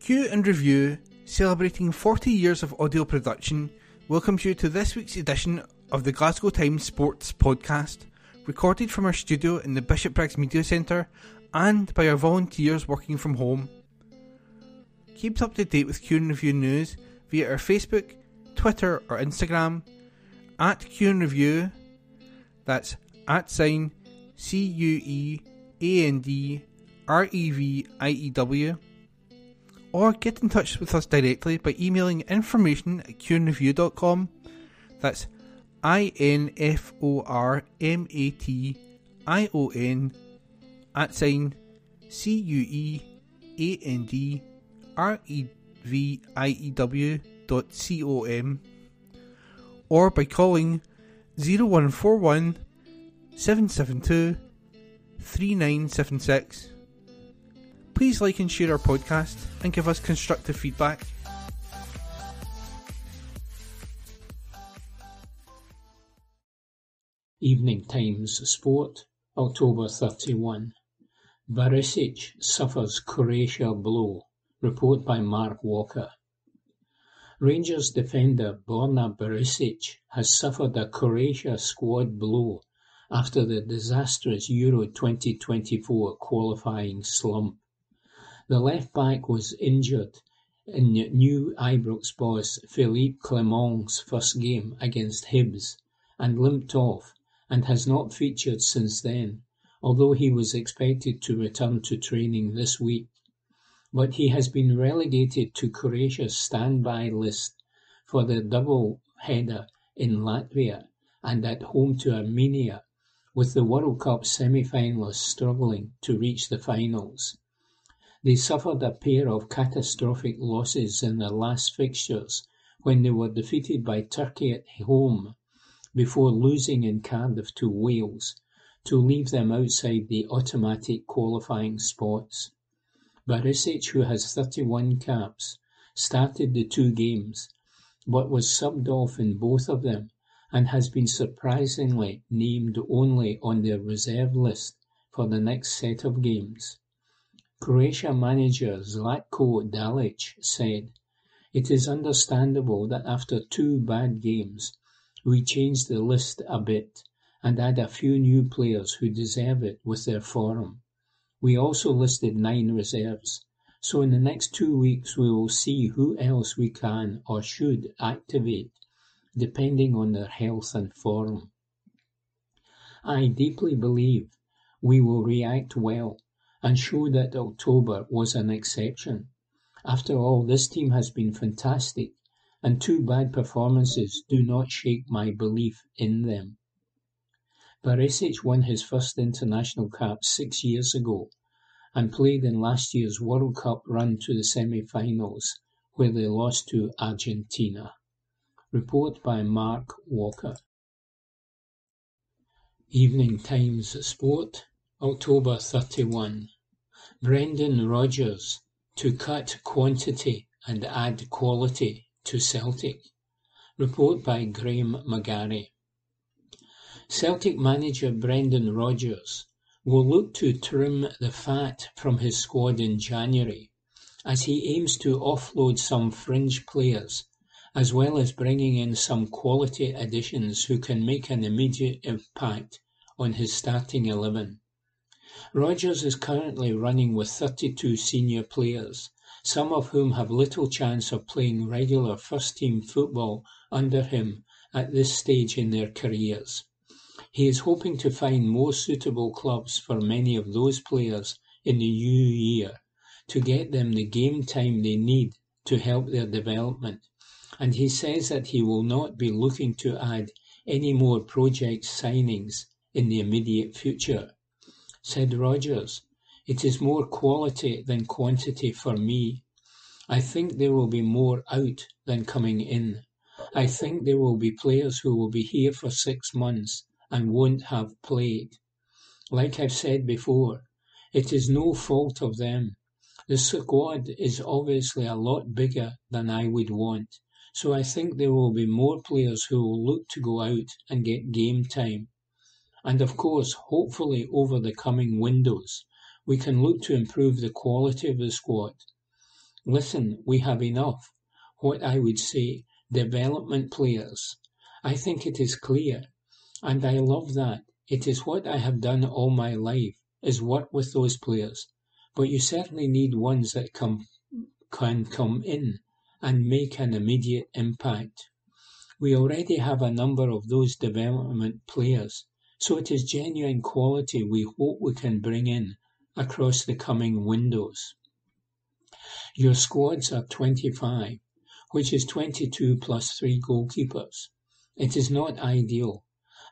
Q and Review, celebrating 40 years of audio production, welcomes you to this week's edition of the Glasgow Times Sports Podcast, recorded from our studio in the Bishopbriggs Media Centre and by our volunteers working from home. Keep up to date with Q and Review news via our Facebook, Twitter or Instagram at Q and Review, that's @ CUEANDREVIEW, or get in touch with us directly by emailing information@qandreview.com, that's INFORMATION @CUEANDREVIEW.com, or by calling 0141 772 3976. Please like and share our podcast and give us constructive feedback. Evening Times Sport, October 31. Barisic suffers Croatia blow. Report by Mark Walker. Rangers defender Borna Barisic has suffered a Croatia squad blow after the disastrous Euro 2024 qualifying slump. The left-back was injured in new Ibrox boss Philippe Clement's first game against Hibs and limped off and has not featured since then, although he was expected to return to training this week. But he has been relegated to Croatia's standby list for the double-header in Latvia and at home to Armenia, with the World Cup semi-finalists struggling to reach the finals. They suffered a pair of catastrophic losses in their last fixtures when they were defeated by Turkey at home before losing in Cardiff to Wales to leave them outside the automatic qualifying spots. Barisic, who has 31 caps, started the two games but was subbed off in both of them and has been surprisingly named only on their reserve list for the next set of games. Croatia manager Zlatko Dalic said, "It is understandable that after two bad games, we changed the list a bit and add a few new players who deserve it with their form. We also listed 9 reserves, so in the next 2 weeks we will see who else we can or should activate, depending on their health and form. I deeply believe we will react well and show that October was an exception. After all, this team has been fantastic, and 2 bad performances do not shake my belief in them." Barisic won his first international cap 6 years ago and played in last year's World Cup run to the semi-finals, where they lost to Argentina. Report by Mark Walker. Evening Times Sport, October 31. Brendan Rodgers to cut quantity and add quality to Celtic. Report by Graham McGarry. Celtic manager Brendan Rodgers will look to trim the fat from his squad in January as he aims to offload some fringe players as well as bringing in some quality additions who can make an immediate impact on his starting 11. Rodgers is currently running with 32 senior players, some of whom have little chance of playing regular first-team football under him at this stage in their careers. He is hoping to find more suitable clubs for many of those players in the new year to get them the game time they need to help their development, and he says that he will not be looking to add any more project signings in the immediate future. Said Rodgers, "It is more quality than quantity for me. I think there will be more out than coming in. I think there will be players who will be here for 6 months and won't have played. Like I've said before, it is no fault of them. The squad is obviously a lot bigger than I would want, so I think there will be more players who will look to go out and get game time. And of course, hopefully over the coming windows, we can look to improve the quality of the squad. Listen, we have enough, what I would say, development players. I think it is clear, and I love that. It is what I have done all my life, is work with those players. But you certainly need ones that can come in and make an immediate impact. We already have a number of those development players, so it is genuine quality we hope we can bring in across the coming windows. Your squads are 25, which is 22 plus 3 goalkeepers. It is not ideal.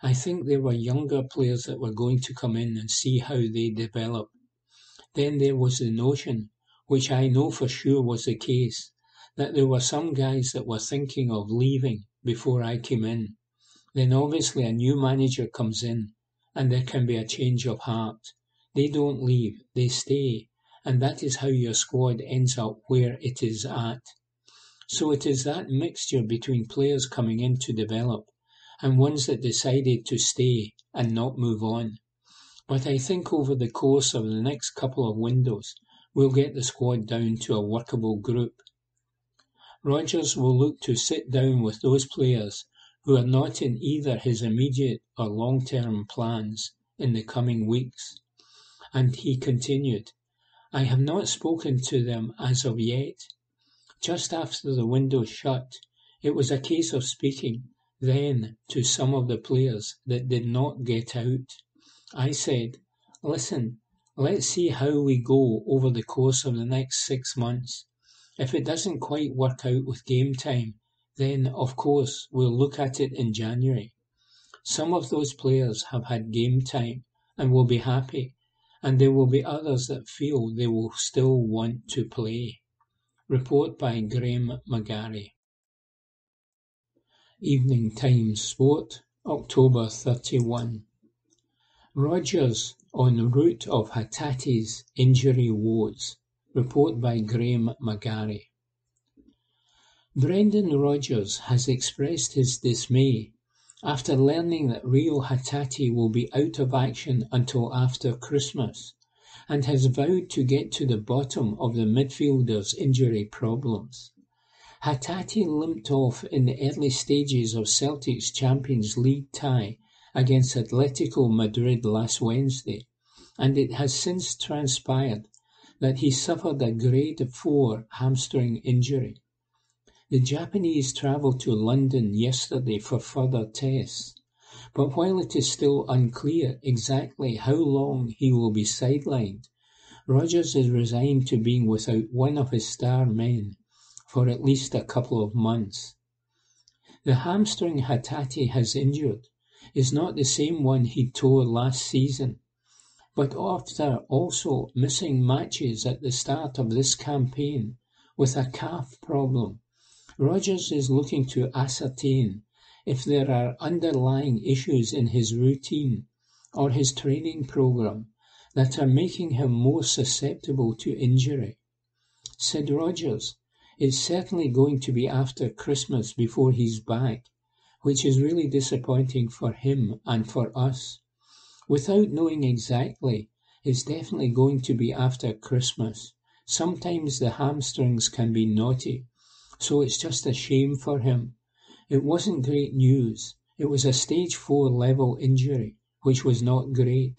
I think there were younger players that were going to come in and see how they develop. Then there was the notion, which I know for sure was the case, that there were some guys that were thinking of leaving before I came in. Then obviously a new manager comes in, and there can be a change of heart. They don't leave, they stay, and that is how your squad ends up where it is at. So it is that mixture between players coming in to develop and ones that decided to stay and not move on. But I think over the course of the next couple of windows, we'll get the squad down to a workable group. Rodgers will look to sit down with those players who are not in either his immediate or long-term plans in the coming weeks. And he continued, I have not spoken to them as of yet. Just after the window shut, it was a case of speaking then to some of the players that did not get out. I said, listen, let's see how we go over the course of the next 6 months. If it doesn't quite work out with game time, then of course we'll look at it in January. Some of those players have had game time and will be happy, and there will be others that feel they will still want to play. Report by Graham McGarry. Evening Times Sport, October 31. Rodgers on route of Hatate's injury woes. Report by Graham McGarry. Brendan Rodgers has expressed his dismay after learning that Rio Hatate will be out of action until after Christmas, and has vowed to get to the bottom of the midfielder's injury problems. Hatate limped off in the early stages of Celtic's Champions League tie against Atletico Madrid last Wednesday, and it has since transpired that he suffered a grade 4 hamstring injury. The Japanese travelled to London yesterday for further tests, but while it is still unclear exactly how long he will be sidelined, Rodgers is resigned to being without one of his star men for at least a couple of months. The hamstring Hatate has injured is not the same one he tore last season, but after also missing matches at the start of this campaign with a calf problem, Rodgers is looking to ascertain if there are underlying issues in his routine or his training program that are making him more susceptible to injury. Said Rodgers, it's certainly going to be after Christmas before he's back, which is really disappointing for him and for us. Without knowing exactly, it's definitely going to be after Christmas. Sometimes the hamstrings can be naughty, so it's just a shame for him. It wasn't great news. It was a stage 4 level injury, which was not great.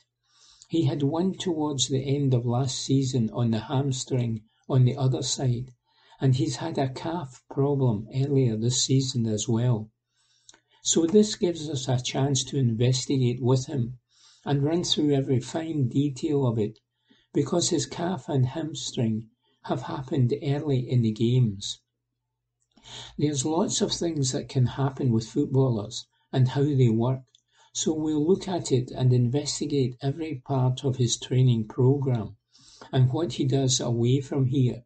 He had one towards the end of last season on the hamstring on the other side, and he's had a calf problem earlier this season as well. So this gives us a chance to investigate with him and run through every fine detail of it, because his calf and hamstring have happened early in the games. There's lots of things that can happen with footballers and how they work, so we'll look at it and investigate every part of his training program and what he does away from here,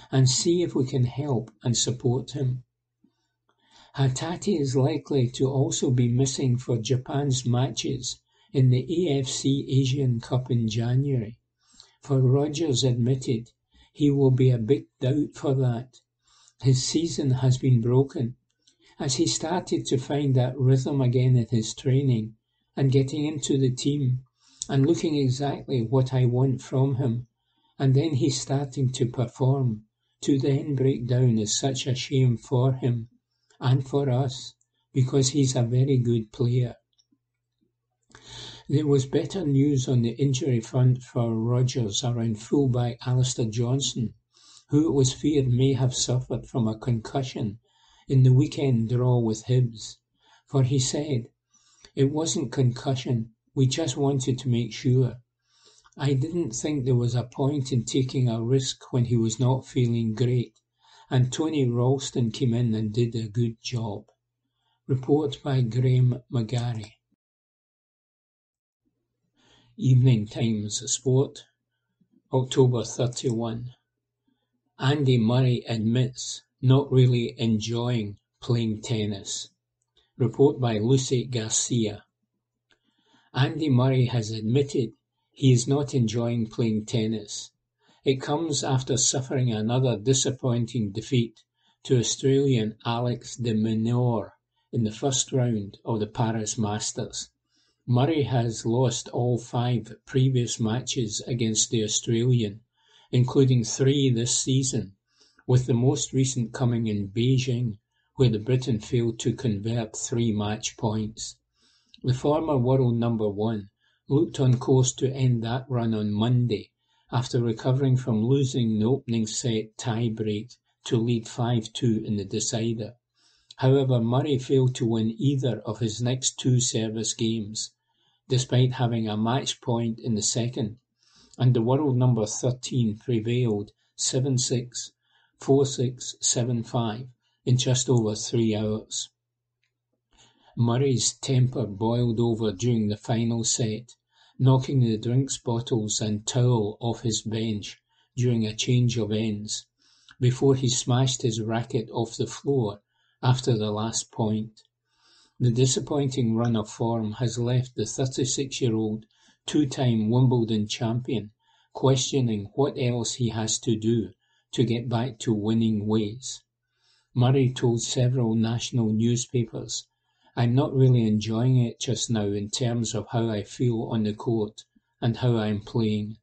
and see if we can help and support him. Hatate is likely to also be missing for Japan's matches in the AFC Asian Cup in January, for Rodgers admitted he will be a big doubt for that. His season has been broken, as he started to find that rhythm again in his training and getting into the team and looking exactly what I want from him, and then he's starting to perform. to then break down is such a shame for him and for us, because he's a very good player. There was better news on the injury front for Rodgers around fullback Alistair Johnson, who it was feared may have suffered from a concussion in the weekend draw with Hibs, for he said, "It wasn't concussion, we just wanted to make sure. I didn't think there was a point in taking a risk when he was not feeling great, and Tony Ralston came in and did a good job." Report by Graham McGarry. Evening Times Sport, October 31. Andy Murray admits not really enjoying playing tennis. Report by Lucy Garcia. Andy Murray has admitted he is not enjoying playing tennis. It comes after suffering another disappointing defeat to Australian Alex de Minaur in the first round of the Paris Masters. Murray has lost all 5 previous matches against the Australian, including 3 this season, with the most recent coming in Beijing, where the Briton failed to convert 3 match points. The former world number 1 looked on course to end that run on Monday after recovering from losing the opening set tie-break to lead 5-2 in the decider. However, Murray failed to win either of his next 2 service games, despite having a match point in the second, and the world number 13 prevailed 7-6, 4-6, 7-5 in just over 3 hours. Murray's temper boiled over during the final set, knocking the drinks bottles and towel off his bench during a change of ends, before he smashed his racket off the floor after the last point. The disappointing run of form has left the 36-year-old 2-time Wimbledon champion questioning what else he has to do to get back to winning ways. Murray told several national newspapers, "I'm not really enjoying it just now in terms of how I feel on the court and how I'm playing.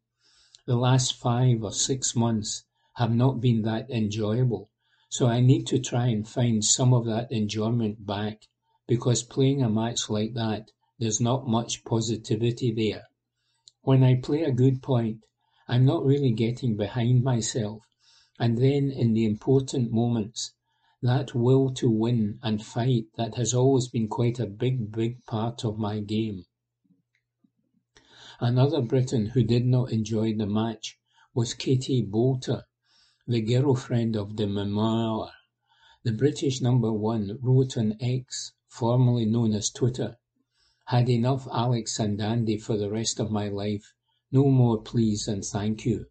The last 5 or 6 months have not been that enjoyable, so I need to try and find some of that enjoyment back, because playing a match like that, there's not much positivity there. When I play a good point, I'm not really getting behind myself, and then in the important moments, that will to win and fight that has always been quite a big part of my game." Another Briton who did not enjoy the match was Katie Boulter, the girlfriend of de Minaur. The British number 1 wrote on X, formerly known as Twitter, "Had enough Alex and Andy for the rest of my life. No more please and thank you."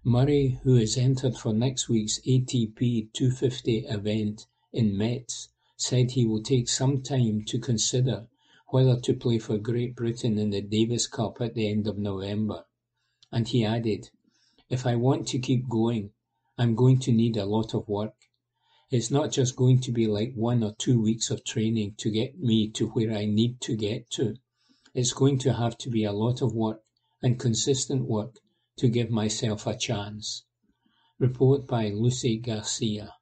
Murray, who is entered for next week's ATP 250 event in Metz, said he will take some time to consider whether to play for Great Britain in the Davis Cup at the end of November. And he added, "If I want to keep going, I'm going to need a lot of work. It's not just going to be like 1 or 2 weeks of training to get me to where I need to get to. It's going to have to be a lot of work and consistent work to give myself a chance." Report by Lucy Garcia.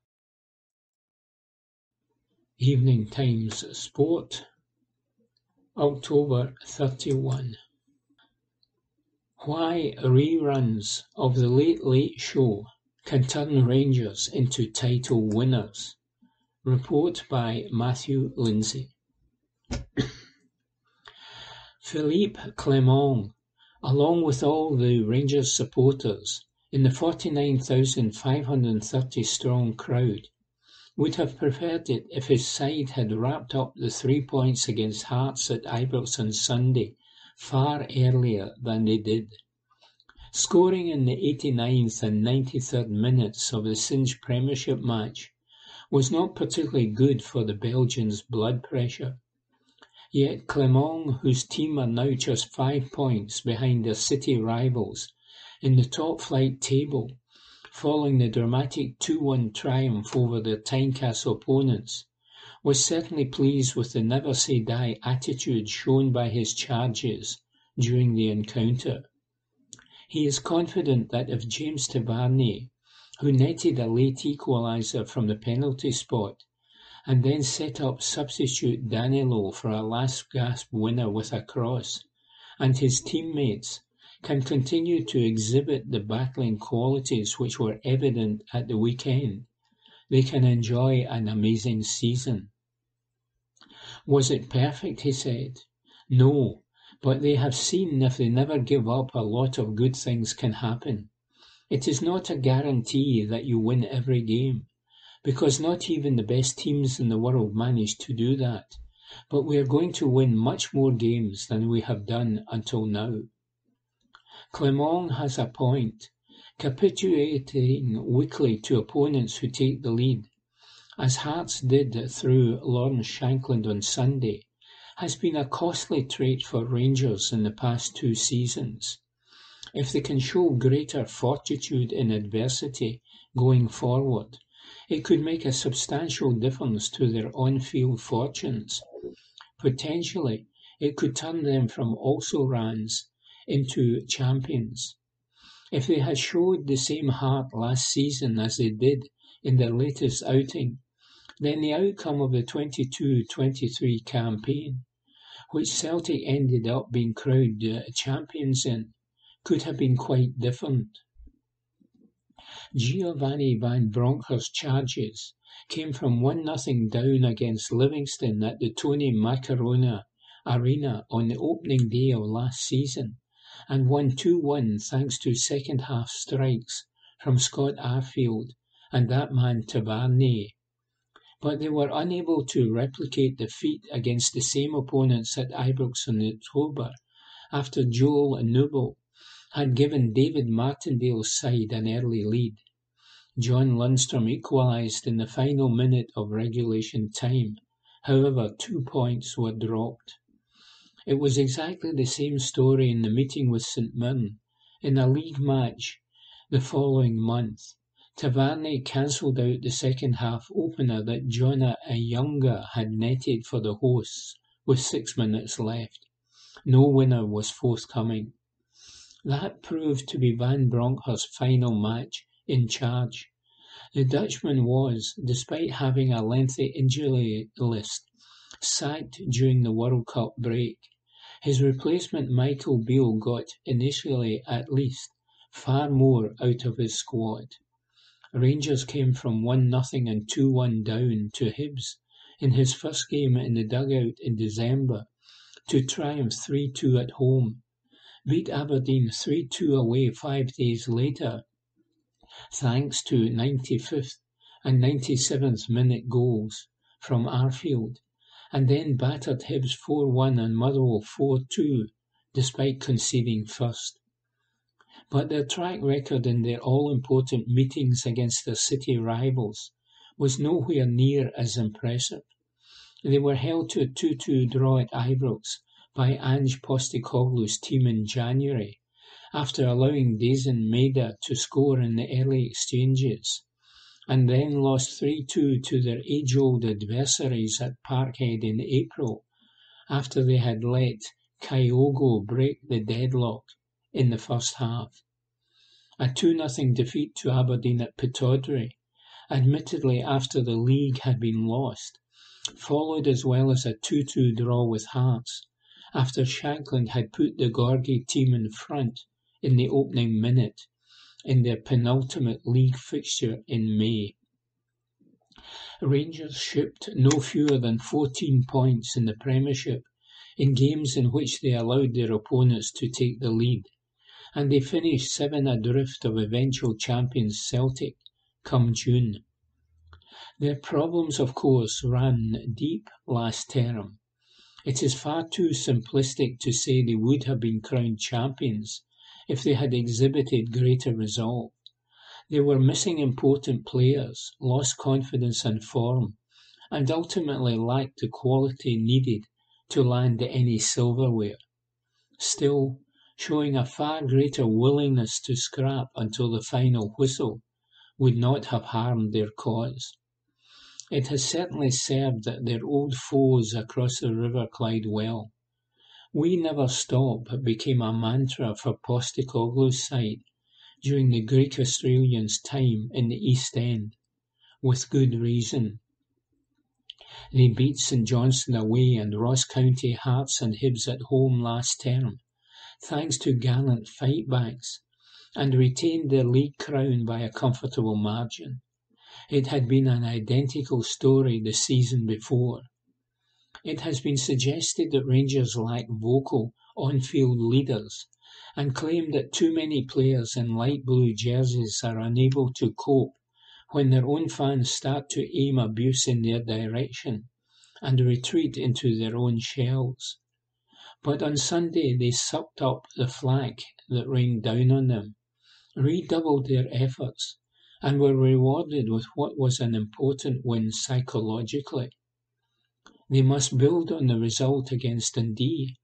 Evening Times Sport, October 31. Why reruns of The Late Late Show can turn Rangers into title winners. Report by Matthew Lindsay. Philippe Clement, along with all the Rangers supporters in the 49,530-strong crowd, would have preferred it if his side had wrapped up the 3 points against Hearts at Ibrox on Sunday far earlier than they did. Scoring in the 89th and 93rd minutes of the Singe Premiership match was not particularly good for the Belgians' blood pressure. Yet Clement, whose team are now just 5 points behind their city rivals in the top-flight table, following the dramatic 2-1 triumph over their Tynecastle opponents, was certainly pleased with the never-say-die attitude shown by his charges during the encounter. He is confident that if James Tavernier who netted a late equaliser from the penalty spot, and then set up substitute Danilo for a last-gasp winner with a cross, and his teammates can continue to exhibit the battling qualities which were evident at the weekend, they can enjoy an amazing season. Was it perfect, he said? No, but they have seen if they never give up, a lot of good things can happen. It is not a guarantee that you win every game, because not even the best teams in the world manage to do that, but we are going to win much more games than we have done until now. Clement has a point. Capitulating weakly to opponents who take the lead, as Hearts did through Lawrence Shankland on Sunday, has been a costly trait for Rangers in the past 2 seasons. If they can show greater fortitude in adversity going forward, it could make a substantial difference to their on-field fortunes. Potentially, it could turn them from also-rans into champions. If they had showed the same heart last season as they did in their latest outing, then the outcome of the 22-23 campaign, which Celtic ended up being crowned champions in, could have been quite different. Giovanni Van Bronckhorst's charges came from 1-0 down against Livingston at the Tony Macaroni Arena on the opening day of last season, and won 2-1 thanks to second-half strikes from Scott Arfield and that man Tavernier. But they were unable to replicate the feat against the same opponents at Ibrox in October, after Joel Nouble had given David Martindale's side an early lead. John Lundstrom equalised in the final minute of regulation time. However, 2 points were dropped. It was exactly the same story in the meeting with St Mirren in a league match the following month. Tavernier cancelled out the second-half opener that Jonna Ayunga had netted for the hosts with 6 minutes left. No winner was forthcoming. That proved to be Van Bronckhorst's final match in charge. The Dutchman was, despite having a lengthy injury list, sacked during the World Cup break. His replacement Michael Beale got, initially at least, far more out of his squad. Rangers came from 1-0 and 2-1 down to Hibs in his first game in the dugout in December to triumph 3-2 at home, beat Aberdeen 3-2 away 5 days later, thanks to 95th and 97th minute goals from Arfield, and then battered Hibs 4-1 and Motherwell 4-2, despite conceding first. But their track record in their all-important meetings against their city rivals was nowhere near as impressive. They were held to a 2-2 draw at Ibrox by Ange Postecoglou's team in January, after allowing Dejan Maeda to score in the early exchanges, and then lost 3-2 to their age-old adversaries at Parkhead in April, after they had let Kyogo break the deadlock in the first half. A 2-0 defeat to Aberdeen at Pittodrie, admittedly after the league had been lost, followed as well as a 2-2 draw with Hearts, after Shankland had put the Gorgie team in front in the opening minute in their penultimate league fixture in May. Rangers shipped no fewer than 14 points in the Premiership in games in which they allowed their opponents to take the lead, and they finished 7 adrift of eventual champions Celtic come June. Their problems, of course, ran deep last term. It is far too simplistic to say they would have been crowned champions if they had exhibited greater resolve. They were missing important players, lost confidence and form, and ultimately lacked the quality needed to land any silverware. Still, showing a far greater willingness to scrap until the final whistle would not have harmed their cause. It has certainly served their old foes across the River Clyde well. "We never stop" became a mantra for Postecoglou's side, during the Greek Australians' time in the East End, with good reason. They beat St Johnstone away and Ross County, Hearts and Hibs at home last term, thanks to gallant fightbacks, and retained their league crown by a comfortable margin. It had been an identical story the season before. It has been suggested that Rangers lack vocal on-field leaders and claim that too many players in light blue jerseys are unable to cope when their own fans start to aim abuse in their direction and retreat into their own shells. But on Sunday they sucked up the flak that rained down on them, redoubled their efforts, and were rewarded with what was an important win psychologically. They must build on the result against Dundee,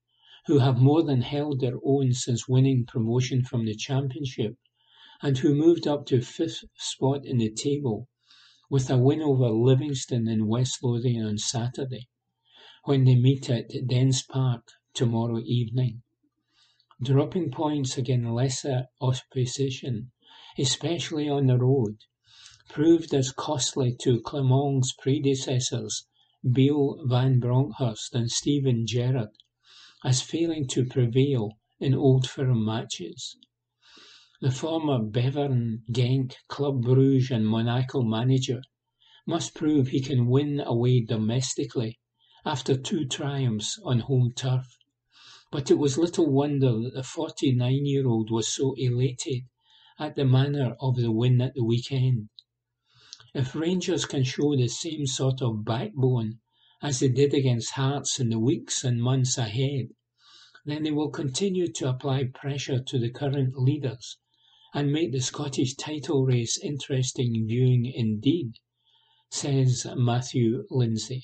who have more than held their own since winning promotion from the Championship, and who moved up to 5th spot in the table with a win over Livingston in West Lothian on Saturday, when they meet at Dens Park tomorrow evening. Dropping points against lesser opposition, especially on the road, proved as costly to Clement's predecessors Beale Van Bronckhorst and Stephen Gerrard as failing to prevail in Old Firm matches. The former Bevern, Genk, Club Brugge and Monaco manager must prove he can win away domestically after 2 triumphs on home turf. But it was little wonder that the 49-year-old was so elated at the manner of the win at the weekend. If Rangers can show the same sort of backbone as they did against Hearts in the weeks and months ahead, then they will continue to apply pressure to the current leaders and make the Scottish title race interesting viewing indeed, says Matthew Lindsay.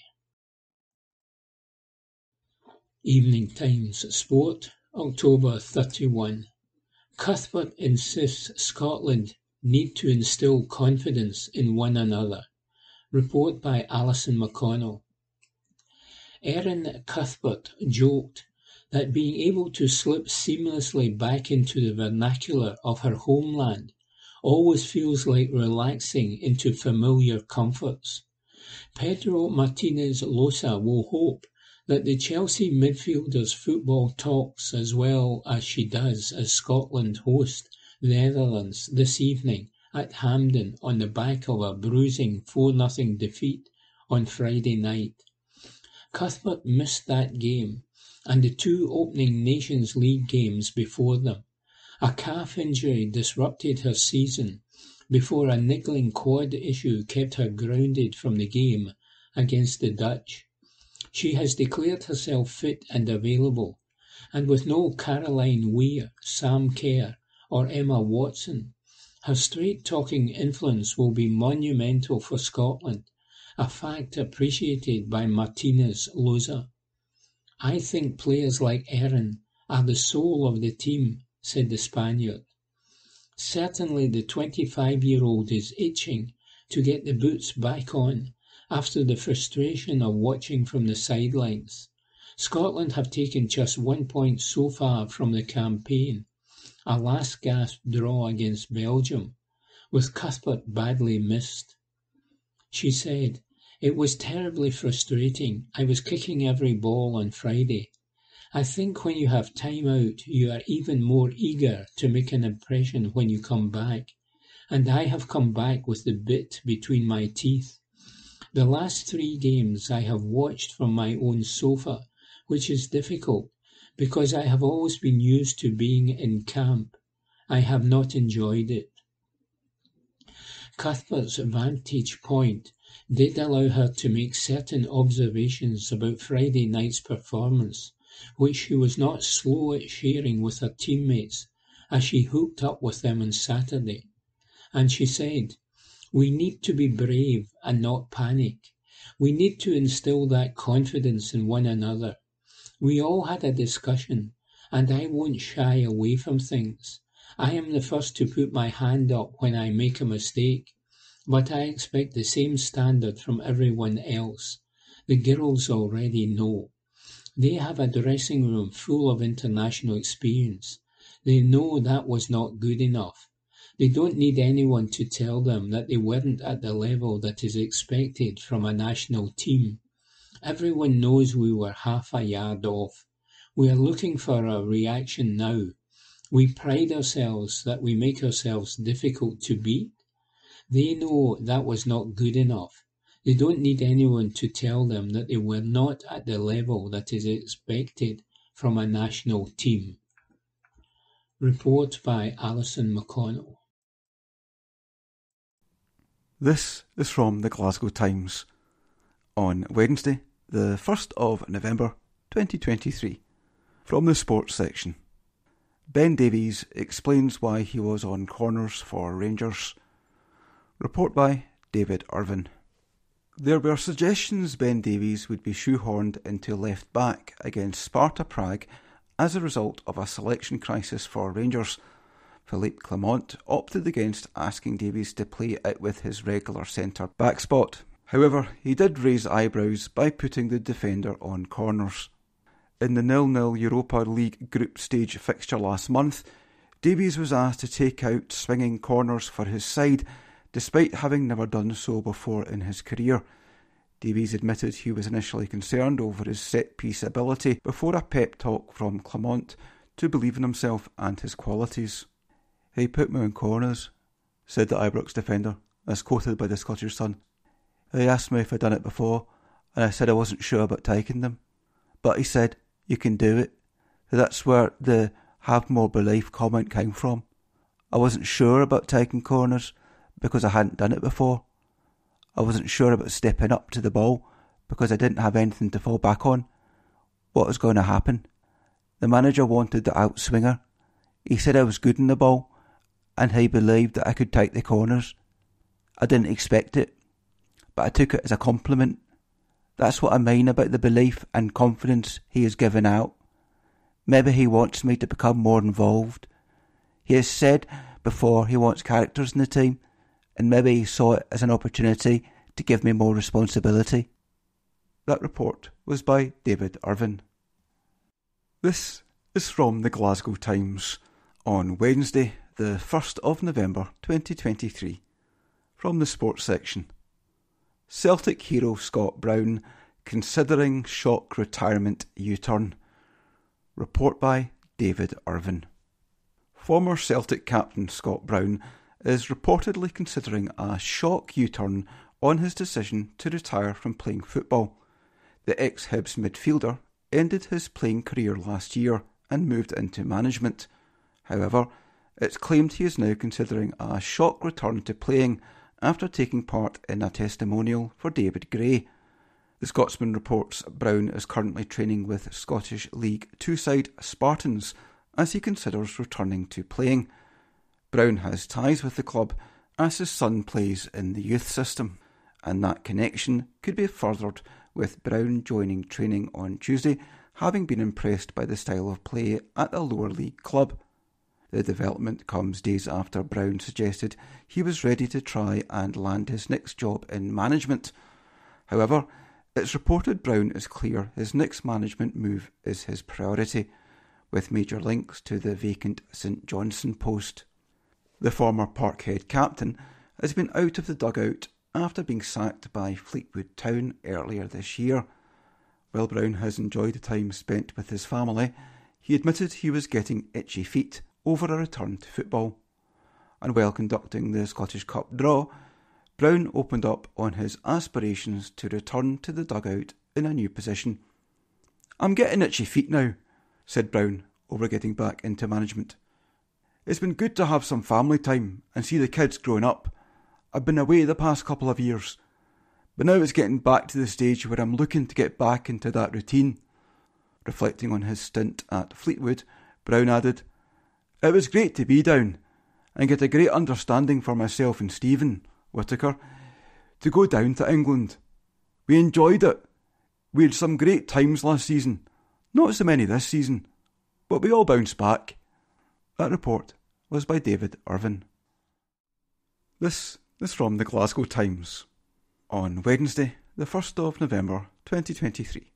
Evening Times Sport, October 31. Cuthbert insists Scotland need to instil confidence in one another. Report by Alison McConnell. Erin Cuthbert joked that being able to slip seamlessly back into the vernacular of her homeland always feels like relaxing into familiar comforts. Pedro Martinez Losa will hope that the Chelsea midfielder's football talks as well as she does as Scotland host the Netherlands this evening at Hampden on the back of a bruising 4-0 defeat on Friday night. Cuthbert missed that game and the 2 opening Nations League games before them. A calf injury disrupted her season before a niggling quad issue kept her grounded from the game against the Dutch. She has declared herself fit and available, and with no Caroline Weir, Sam Kerr or Emma Watson, her straight-talking influence will be monumental for Scotland, a fact appreciated by Martinez Losa. I think players like Erin are the soul of the team, said the Spaniard. Certainly the 25-year-old is itching to get the boots back on after the frustration of watching from the sidelines. Scotland have taken just 1 point so far from the campaign, a last-gasp draw against Belgium, with Cuthbert badly missed. She said, "It was terribly frustrating. I was kicking every ball on Friday. I think when you have time out, you are even more eager to make an impression when you come back, and I have come back with the bit between my teeth. The last 3 games I have watched from my own sofa, which is difficult, because I have always been used to being in camp. I have not enjoyed it." Cuthbert's vantage point did allow her to make certain observations about Friday night's performance, which she was not slow at sharing with her teammates as she hooked up with them on Saturday. And she said, "We need to be brave and not panic. We need to instill that confidence in one another. We all had a discussion, and I won't shy away from things. I am the first to put my hand up when I make a mistake, but I expect the same standard from everyone else. The girls already know. They have a dressing room full of international experience. They know that was not good enough. They don't need anyone to tell them that they weren't at the level that is expected from a national team. Everyone knows we were half a yard off. We are looking for a reaction now. We pride ourselves that we make ourselves difficult to beat. They know that was not good enough. They don't need anyone to tell them that they were not at the level that is expected from a national team. Report by Alison McConnell. This is from the Glasgow Times on Wednesday, the 1st of November 2023, from the sports section. Ben Davies explains why he was on corners for Rangers. Report by David Irvin. There were suggestions Ben Davies would be shoehorned into left back against Sparta Prague as a result of a selection crisis for Rangers. Philippe Clement opted against asking Davies to play out with his regular centre-back spot. However, he did raise eyebrows by putting the defender on corners. In the 0-0 Europa League group stage fixture last month, Davies was asked to take out swinging corners for his side, despite having never done so before in his career. Davies admitted he was initially concerned over his set-piece ability before a pep talk from Clement to believe in himself and his qualities. "He put me on corners," said the Ibrox defender, as quoted by the Scottish Sun. "He asked me if I'd done it before, and I said I wasn't sure about taking them. But he said, 'You can do it.' So that's where the 'have more belief' comment came from. I wasn't sure about taking corners because I hadn't done it before. I wasn't sure about stepping up to the ball because I didn't have anything to fall back on. What was going to happen? The manager wanted the outswinger. He said I was good in the ball, and he believed that I could take the corners. I didn't expect it, but I took it as a compliment. That's what I mean about the belief and confidence he has given out. Maybe he wants me to become more involved. He has said before he wants characters in the team, and maybe he saw it as an opportunity to give me more responsibility." That report was by David Irvin. This is from the Glasgow Times on Wednesday, the 1st of November 2023, from the sports section. Celtic hero Scott Brown considering shock retirement U-turn. Report by David Irvin. Former Celtic captain Scott Brown is reportedly considering a shock U-turn on his decision to retire from playing football. The ex-Hibs midfielder ended his playing career last year and moved into management. However, it's claimed he is now considering a shock return to playing after taking part in a testimonial for David Gray. The Scotsman reports Brown is currently training with Scottish League Two-side Spartans as he considers returning to playing. Brown has ties with the club as his son plays in the youth system, and that connection could be furthered with Brown joining training on Tuesday, having been impressed by the style of play at a lower league club. The development comes days after Brown suggested he was ready to try and land his next job in management. However, it's reported Brown is clear his next management move is his priority, with major links to the vacant St Johnstone post. The former Parkhead captain has been out of the dugout after being sacked by Fleetwood Town earlier this year. While Brown has enjoyed the time spent with his family, he admitted he was getting itchy feet over a return to football. And while conducting the Scottish Cup draw, Brown opened up on his aspirations to return to the dugout in a new position. "I'm getting itchy feet now," said Brown over getting back into management. "It's been good to have some family time and see the kids growing up. I've been away the past couple of years, but now it's getting back to the stage where I'm looking to get back into that routine." Reflecting on his stint at Fleetwood, Brown added, "It was great to be down and get a great understanding for myself and Stephen Whittaker to go down to England. We enjoyed it. We had some great times last season, not so many this season, but we all bounced back." That report was by David Irvin. This is from the Glasgow Times on Wednesday, the 1st of November 2023,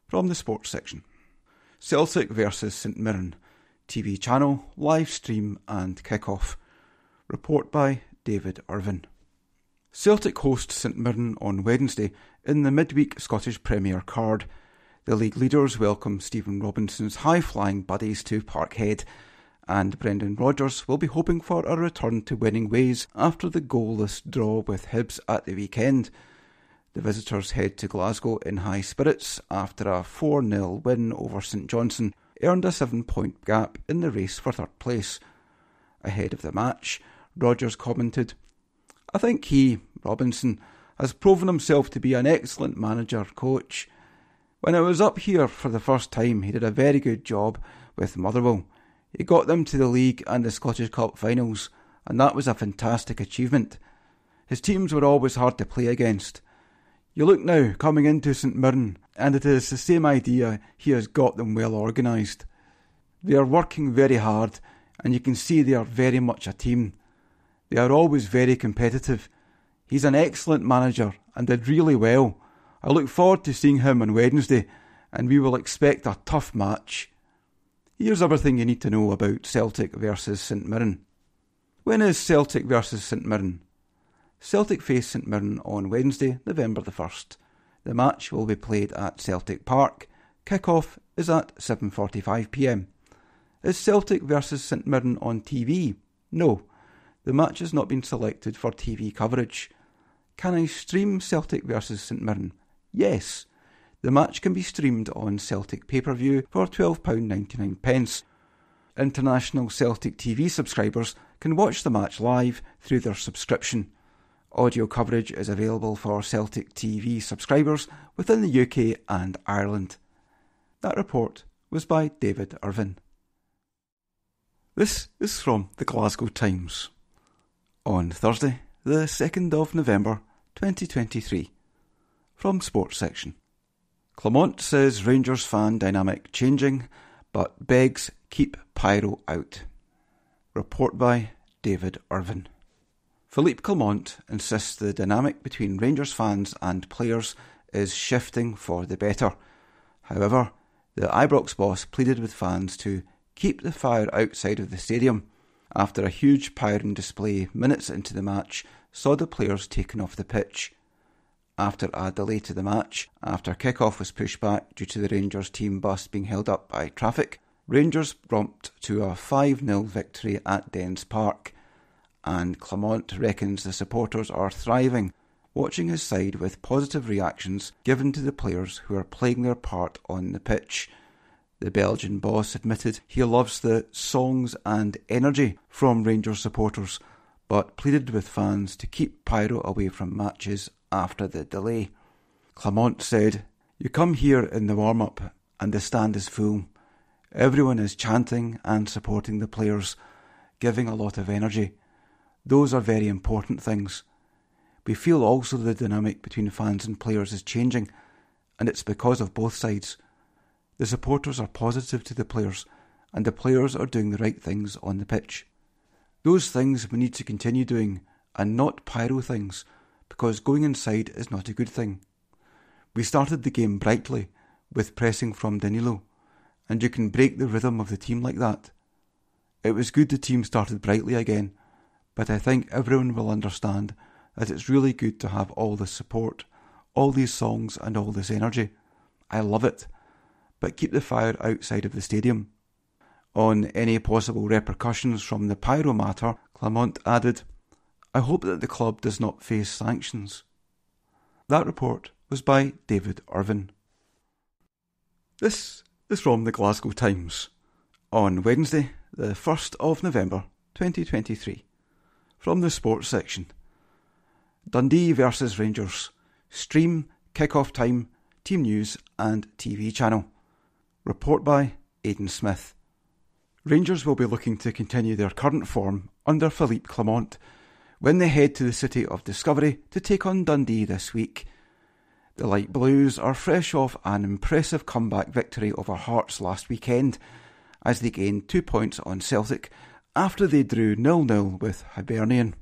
from the sports section. Celtic versus St Mirren, TV channel, live stream and kick-off. Report by David Irvin. Celtic host St Mirren on Wednesday in the midweek Scottish Premier card. The league leaders welcome Stephen Robinson's high-flying buddies to Parkhead, and Brendan Rodgers will be hoping for a return to winning ways after the goalless draw with Hibs at the weekend. The visitors head to Glasgow in high spirits after a 4-0 win over St Johnstone earned a 7-point gap in the race for third place. Ahead of the match, Rodgers commented, "I think Robinson, has proven himself to be an excellent manager-coach. When I was up here for the first time, he did a very good job with Motherwell. He got them to the league and the Scottish Cup finals, and that was a fantastic achievement. His teams were always hard to play against. You look now, coming into St Mirren, and it is the same idea. He has got them well organised. They are working very hard, and you can see they are very much a team. They are always very competitive. He's an excellent manager and did really well. I look forward to seeing him on Wednesday, and we will expect a tough match." Here's everything you need to know about Celtic versus St Mirren. When is Celtic versus St Mirren? Celtic face St Mirren on Wednesday, November the 1st. The match will be played at Celtic Park. Kick-off is at 7:45pm. Is Celtic versus St Mirren on TV? No. The match has not been selected for TV coverage. Can I stream Celtic versus St Mirren? Yes. The match can be streamed on Celtic pay-per-view for £12.99. International Celtic TV subscribers can watch the match live through their subscription. Audio coverage is available for Celtic TV subscribers within the UK and Ireland. That report was by David Irvin. This is from the Glasgow Times. On Thursday, the 2nd of November 2023. From Sports Section. Clement says Rangers fan dynamic changing, but begs keep pyro out. Report by David Irvin. Philippe Clement insists the dynamic between Rangers fans and players is shifting for the better. However, the Ibrox boss pleaded with fans to keep the fire outside of the stadium after a huge pyro display minutes into the match saw the players taken off the pitch. After a delay to the match, after kick-off was pushed back due to the Rangers team bus being held up by traffic, Rangers romped to a 5-0 victory at Dens Park, and Clement reckons the supporters are thriving, watching his side with positive reactions given to the players who are playing their part on the pitch. The Belgian boss admitted he loves the songs and energy from Rangers supporters, but pleaded with fans to keep pyro away from matches after the delay. Clement said, "You come here in the warm-up and the stand is full. Everyone is chanting and supporting the players, giving a lot of energy. Those are very important things. We feel also the dynamic between fans and players is changing, and it's because of both sides. The supporters are positive to the players, and the players are doing the right things on the pitch. Those things we need to continue doing, and not pyro things, because going inside is not a good thing. We started the game brightly, with pressing from Danilo, and you can break the rhythm of the team like that. It was good the team started brightly again, but I think everyone will understand that it's really good to have all this support, all these songs and all this energy. I love it, but keep the fire outside of the stadium." On any possible repercussions from the pyro matter, Clement added, "I hope that the club does not face sanctions." That report was by David Irvin. This is from the Glasgow Times. On Wednesday, the 1st of November 2023. From the Sports Section. Dundee versus Rangers. Stream, kick-off time, team news and TV channel. Report by Aidan Smith. Rangers will be looking to continue their current form under Philippe Clement when they head to the city of Discovery to take on Dundee this week. The Light Blues are fresh off an impressive comeback victory over Hearts last weekend as they gained 2 points on Celtic after they drew 0-0 with Hibernian.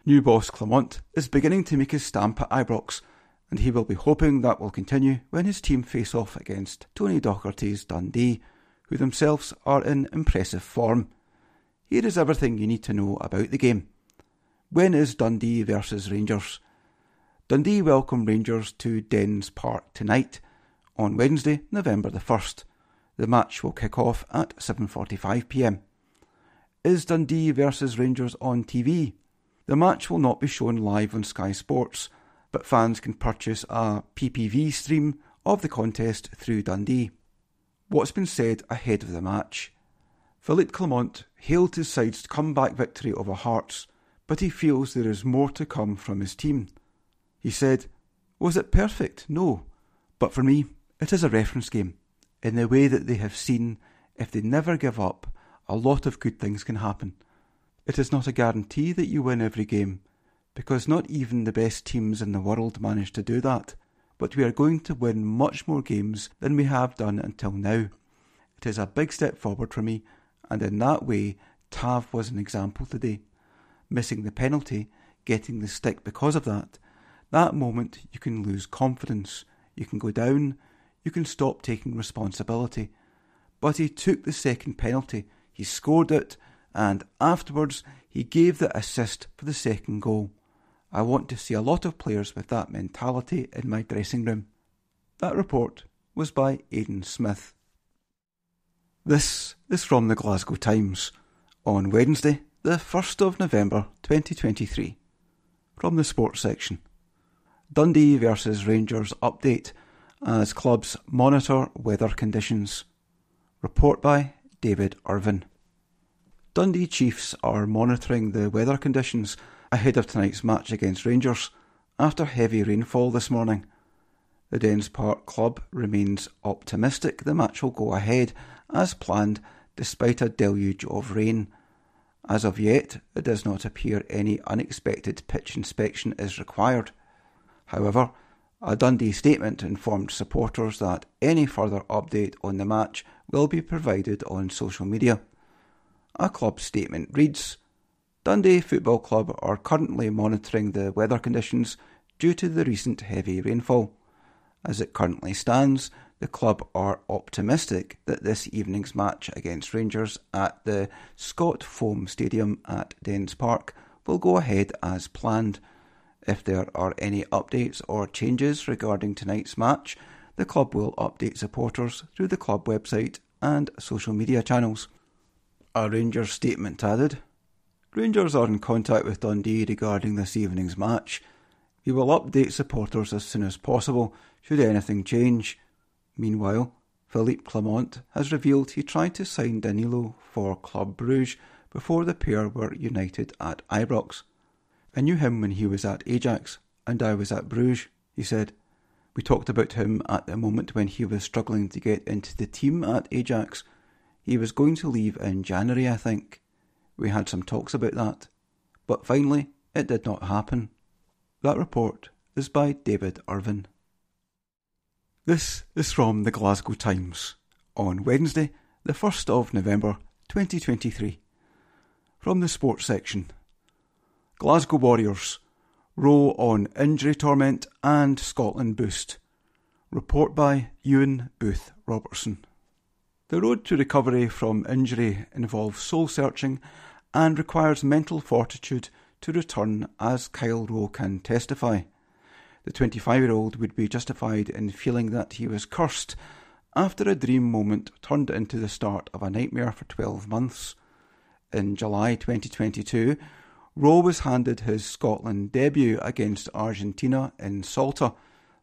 New boss Clement is beginning to make his stamp at Ibrox, and he will be hoping that will continue when his team face off against Tony Docherty's Dundee, who themselves are in impressive form. Here is everything you need to know about the game. When is Dundee versus Rangers? Dundee welcome Rangers to Dens Park tonight, on Wednesday, November the 1st. The match will kick off at 7:45pm. Is Dundee versus Rangers on TV? The match will not be shown live on Sky Sports, but fans can purchase a PPV stream of the contest through Dundee. What's been said ahead of the match? Philippe Clement hailed his side's comeback victory over Hearts, but he feels there is more to come from his team. He said, "Was it perfect? No. But for me, it is a reference game. In the way that they have seen, if they never give up, a lot of good things can happen. It is not a guarantee that you win every game, because not even the best teams in the world manage to do that. But we are going to win much more games than we have done until now. It is a big step forward for me, and in that way, Tav was an example today. Missing the penalty, getting the stick because of that. That moment you can lose confidence, you can go down, you can stop taking responsibility. But he took the second penalty, he scored it, and afterwards he gave the assist for the second goal. I want to see a lot of players with that mentality in my dressing room." That report was by Aidan Smith. This is from the Glasgow Times, on Wednesday, the 1st of November 2023. From the sports section. Dundee versus Rangers update as clubs monitor weather conditions. Report by David Irvin. Dundee Chiefs are monitoring the weather conditions ahead of tonight's match against Rangers after heavy rainfall this morning. The Dens Park club remains optimistic the match will go ahead as planned despite a deluge of rain. As of yet, it does not appear any unexpected pitch inspection is required. However, a Dundee statement informed supporters that any further update on the match will be provided on social media. A club statement reads, "Dundee Football Club are currently monitoring the weather conditions due to the recent heavy rainfall. As it currently stands, the club are optimistic that this evening's match against Rangers at the Scott Foam Stadium at Dens Park will go ahead as planned. If there are any updates or changes regarding tonight's match, the club will update supporters through the club website and social media channels." A Rangers statement added, "Rangers are in contact with Dundee regarding this evening's match. We will update supporters as soon as possible should anything change." Meanwhile, Philippe Clement has revealed he tried to sign Danilo for Club Brugge before the pair were united at Ibrox. "I knew him when he was at Ajax, and I was at Bruges," he said. "We talked about him at the moment when he was struggling to get into the team at Ajax. He was going to leave in January, I think. We had some talks about that. But finally, it did not happen." That report is by David Irvin. This is from the Glasgow Times, on Wednesday, the 1st of November 2023. From the sports section. Glasgow Warriors, Rowe on injury torment and Scotland boost. Report by Ewan Booth Robertson. The road to recovery from injury involves soul-searching and requires mental fortitude to return, as Kyle Rowe can testify. The 25-year-old would be justified in feeling that he was cursed after a dream moment turned into the start of a nightmare for 12 months. In July 2022, Rowe was handed his Scotland debut against Argentina in Salta,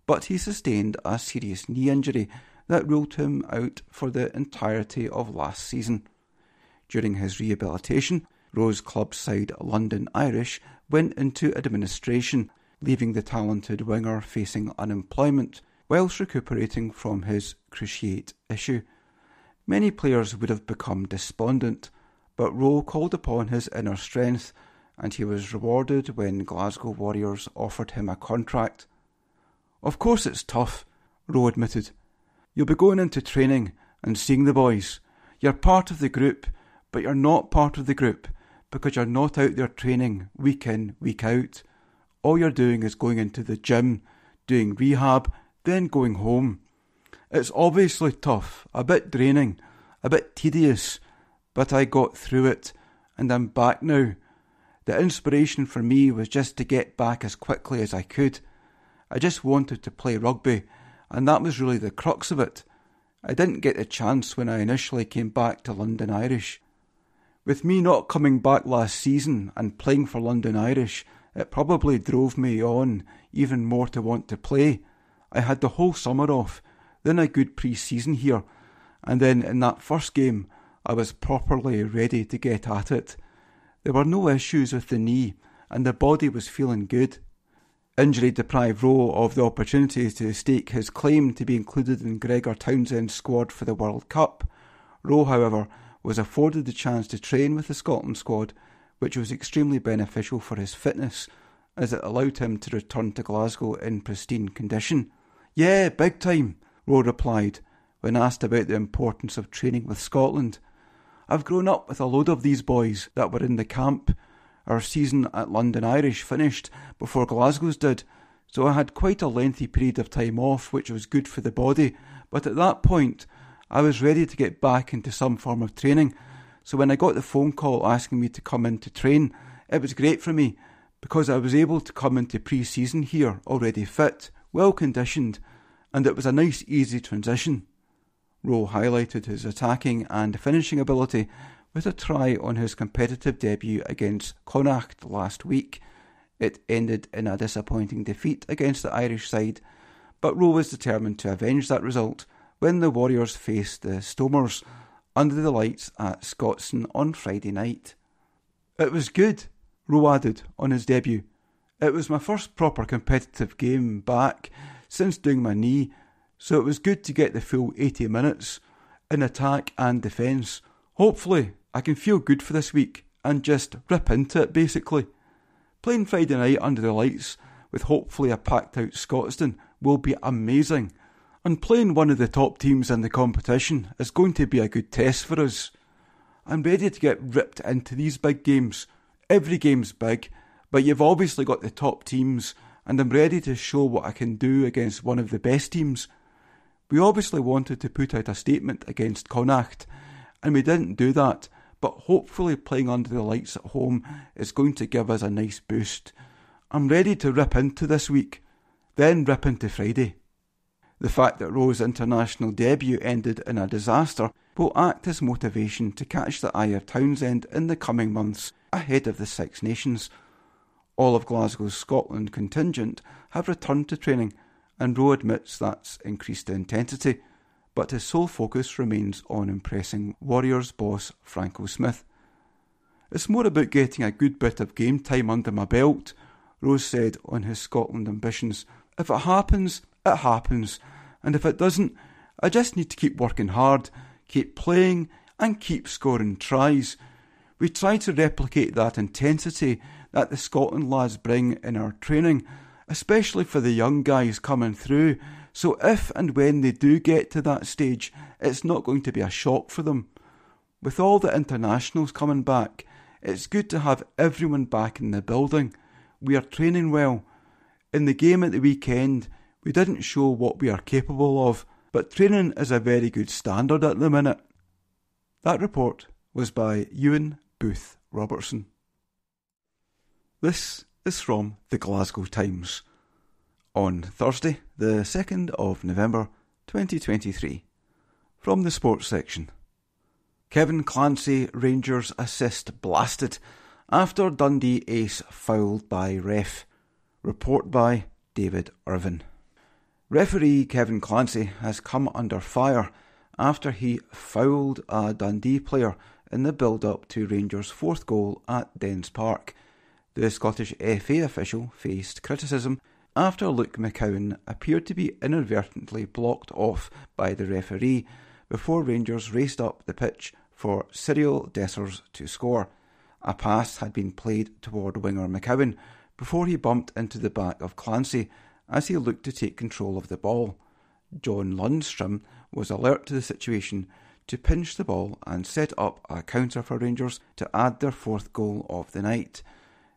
but he sustained a serious knee injury that ruled him out for the entirety of last season. During his rehabilitation, Rowe's club side London Irish went into administration, leaving the talented winger facing unemployment whilst recuperating from his cruciate issue. Many players would have become despondent, but Rowe called upon his inner strength, and he was rewarded when Glasgow Warriors offered him a contract. "Of course it's tough," Rowe admitted. "You'll be going into training and seeing the boys. You're part of the group, but you're not part of the group because you're not out there training week in, week out. All you're doing is going into the gym, doing rehab, then going home. It's obviously tough, a bit draining, a bit tedious, but I got through it, and I'm back now. The inspiration for me was just to get back as quickly as I could. I just wanted to play rugby, and that was really the crux of it. I didn't get the chance when I initially came back to London Irish. With me not coming back last season and playing for London Irish, it probably drove me on even more to want to play. I had the whole summer off, then a good pre-season here, and then in that first game I was properly ready to get at it. There were no issues with the knee, and the body was feeling good. Injury deprived Rowe of the opportunity to stake his claim to be included in Gregor Townsend's squad for the World Cup. Rowe, however, was afforded the chance to train with the Scotland squad, which was extremely beneficial for his fitness, as it allowed him to return to Glasgow in pristine condition. "Yeah, big time," Rowe replied, when asked about the importance of training with Scotland. "I've grown up with a load of these boys that were in the camp. Our season at London Irish finished before Glasgow's did, so I had quite a lengthy period of time off, which was good for the body, but at that point I was ready to get back into some form of training, so when I got the phone call asking me to come in to train, it was great for me, because I was able to come into pre-season here already fit, well conditioned, and it was a nice easy transition." Rowe highlighted his attacking and finishing ability with a try on his competitive debut against Connacht last week. It ended in a disappointing defeat against the Irish side, but Rowe was determined to avenge that result when the Warriors faced the Stormers under the lights at Scotstoun on Friday night. "It was good," Rowe added on his debut. "It was my first proper competitive game back since doing my knee, so it was good to get the full 80 minutes in attack and defence. Hopefully I can feel good for this week and just rip into it basically. Playing Friday night under the lights with hopefully a packed out Scotstoun will be amazing, and playing one of the top teams in the competition is going to be a good test for us. I'm ready to get ripped into these big games. Every game's big, but you've obviously got the top teams, and I'm ready to show what I can do against one of the best teams. We obviously wanted to put out a statement against Connacht, and we didn't do that, but hopefully playing under the lights at home is going to give us a nice boost. I'm ready to rip into this week, then rip into Friday." The fact that Rowe's international debut ended in a disaster will act as motivation to catch the eye of Townsend in the coming months ahead of the Six Nations. All of Glasgow's Scotland contingent have returned to training, and Rowe admits that's increased the intensity, but his sole focus remains on impressing Warriors boss Franco Smith. "It's more about getting a good bit of game time under my belt," Rose said on his Scotland ambitions. "If it happens, it happens, and if it doesn't, I just need to keep working hard, keep playing and keep scoring tries. We try to replicate that intensity that the Scotland lads bring in our training, especially for the young guys coming through, so if and when they do get to that stage, it's not going to be a shock for them. With all the internationals coming back, it's good to have everyone back in the building. We are training well. In the game at the weekend, we didn't show what we are capable of, but training is a very good standard at the minute." That report was by Ewan Booth Robertson. This is from the Glasgow Times on Thursday, the 2nd of November 2023. From the sports section. Kevin Clancy Rangers assist blasted after Dundee ace fouled by ref. Report by David Irvin. Referee Kevin Clancy has come under fire after he fouled a Dundee player in the build-up to Rangers' fourth goal at Dens Park. The Scottish FA official faced criticism after Luke McCowan appeared to be inadvertently blocked off by the referee before Rangers raced up the pitch for Cyril Dessers to score. A pass had been played toward winger McCowan before he bumped into the back of Clancy as he looked to take control of the ball. John Lundstrom was alert to the situation to pinch the ball and set up a counter for Rangers to add their fourth goal of the night.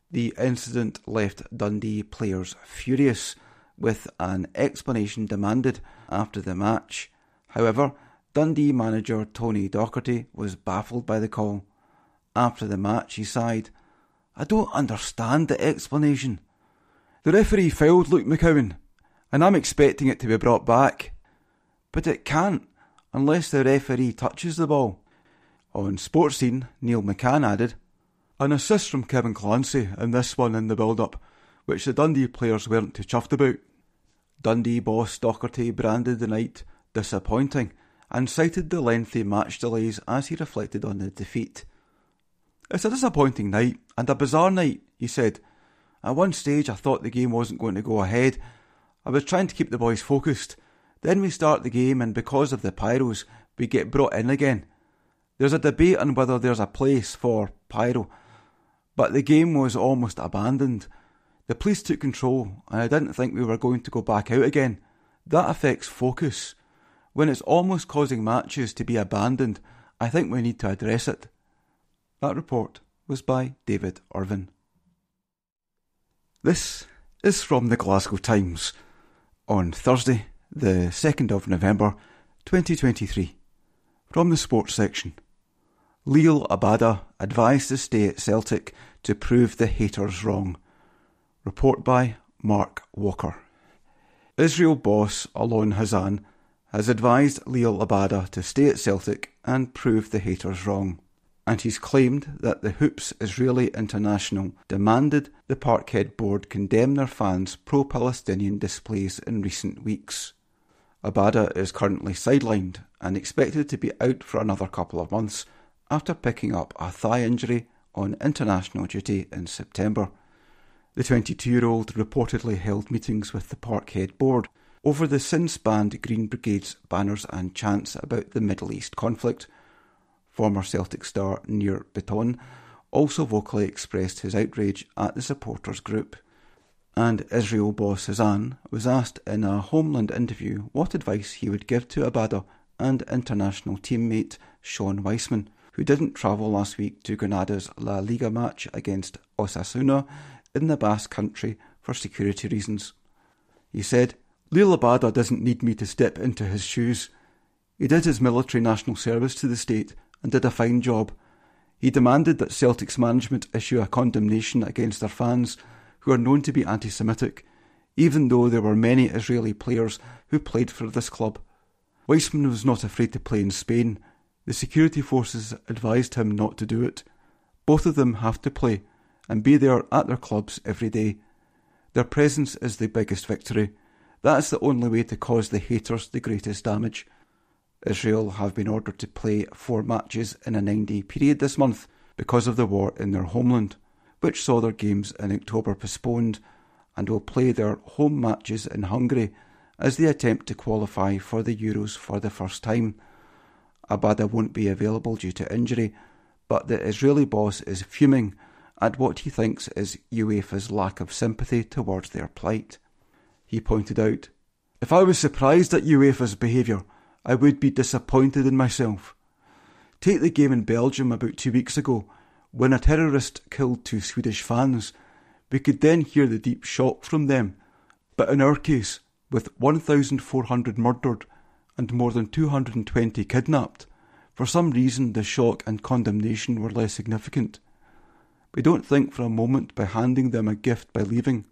The incident left Dundee players furious, with an explanation demanded after the match. However, Dundee manager Tony Docherty was baffled by the call. After the match he sighed, I don't understand the explanation. The referee fouled Luke McCowan, and I'm expecting it to be brought back. But it can't, unless the referee touches the ball. On Sports Scene, Neil McCann added, an assist from Kevin Clancy in this one in the build-up, which the Dundee players weren't too chuffed about. Dundee boss Docherty branded the night disappointing and cited the lengthy match delays as he reflected on the defeat. It's a disappointing night and a bizarre night, he said. At one stage I thought the game wasn't going to go ahead. I was trying to keep the boys focused. Then we start the game and because of the pyros we get brought in again. There's a debate on whether there's a place for pyro, but the game was almost abandoned. The police took control and I didn't think we were going to go back out again. That affects focus. When it's almost causing matches to be abandoned, I think we need to address it. That report was by David Irvin. This is from the Glasgow Times on Thursday, the 2nd of November 2023. From the sports section. Leo Abada advised to stay at Celtic to prove the haters wrong. Report by Mark Walker. Israel boss Alon Hazan has advised Leo Abada to stay at Celtic and prove the haters wrong. And he's claimed that the Hoops Israeli International demanded the Parkhead board condemn their fans' pro-Palestinian displays in recent weeks. Abada is currently sidelined and expected to be out for another couple of months after picking up a thigh injury on international duty in September. The 22-year-old reportedly held meetings with the Parkhead board over the since-banned Green Brigade's banners and chants about the Middle East conflict. Former Celtic star Nir Bitton also vocally expressed his outrage at the supporters group. And Israel boss Hazan was asked in a Homeland interview what advice he would give to Abada and international teammate Sean Weissman, who didn't travel last week to Granada's La Liga match against Osasuna in the Basque Country for security reasons. He said, Leo Abada doesn't need me to step into his shoes. He did his military national service to the state and did a fine job. He demanded that Celtic's management issue a condemnation against their fans, who are known to be anti-Semitic, even though there were many Israeli players who played for this club. Weissman was not afraid to play in Spain. The security forces advised him not to do it. Both of them have to play and be there at their clubs every day. Their presence is the biggest victory. That is the only way to cause the haters the greatest damage. Israel have been ordered to play 4 matches in a 9-day period this month because of the war in their homeland, which saw their games in October postponed, and will play their home matches in Hungary as they attempt to qualify for the Euros for the first time. Abada won't be available due to injury, but the Israeli boss is fuming at what he thinks is UEFA's lack of sympathy towards their plight. He pointed out, if I was surprised at UEFA's behaviour, I would be disappointed in myself. Take the game in Belgium about 2 weeks ago, when a terrorist killed 2 Swedish fans. We could then hear the deep shock from them. But in our case, with 1,400 murdered and more than 220 kidnapped, for some reason the shock and condemnation were less significant. We don't think for a moment by handing them a gift by leaving.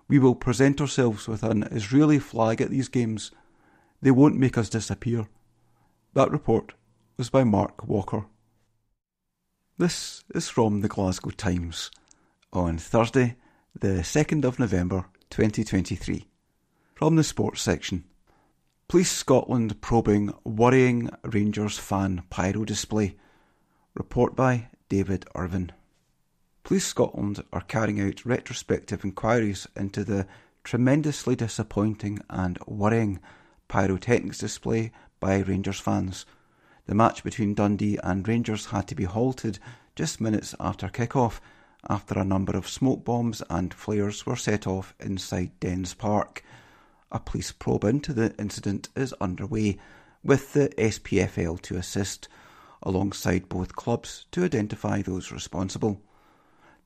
We will present ourselves with an Israeli flag at these games. They won't make us disappear. That report was by Mark Walker. This is from the Glasgow Times on Thursday, the 2nd of November 2023. From the sports section. Police Scotland probing worrying Rangers fan pyro display. Report by David Irvin. Police Scotland are carrying out retrospective inquiries into the tremendously disappointing and worrying pyrotechnics display by Rangers fans. The match between Dundee and Rangers had to be halted just minutes after kick-off after a number of smoke bombs and flares were set off inside Dens Park. A police probe into the incident is underway, with the SPFL to assist, alongside both clubs to identify those responsible.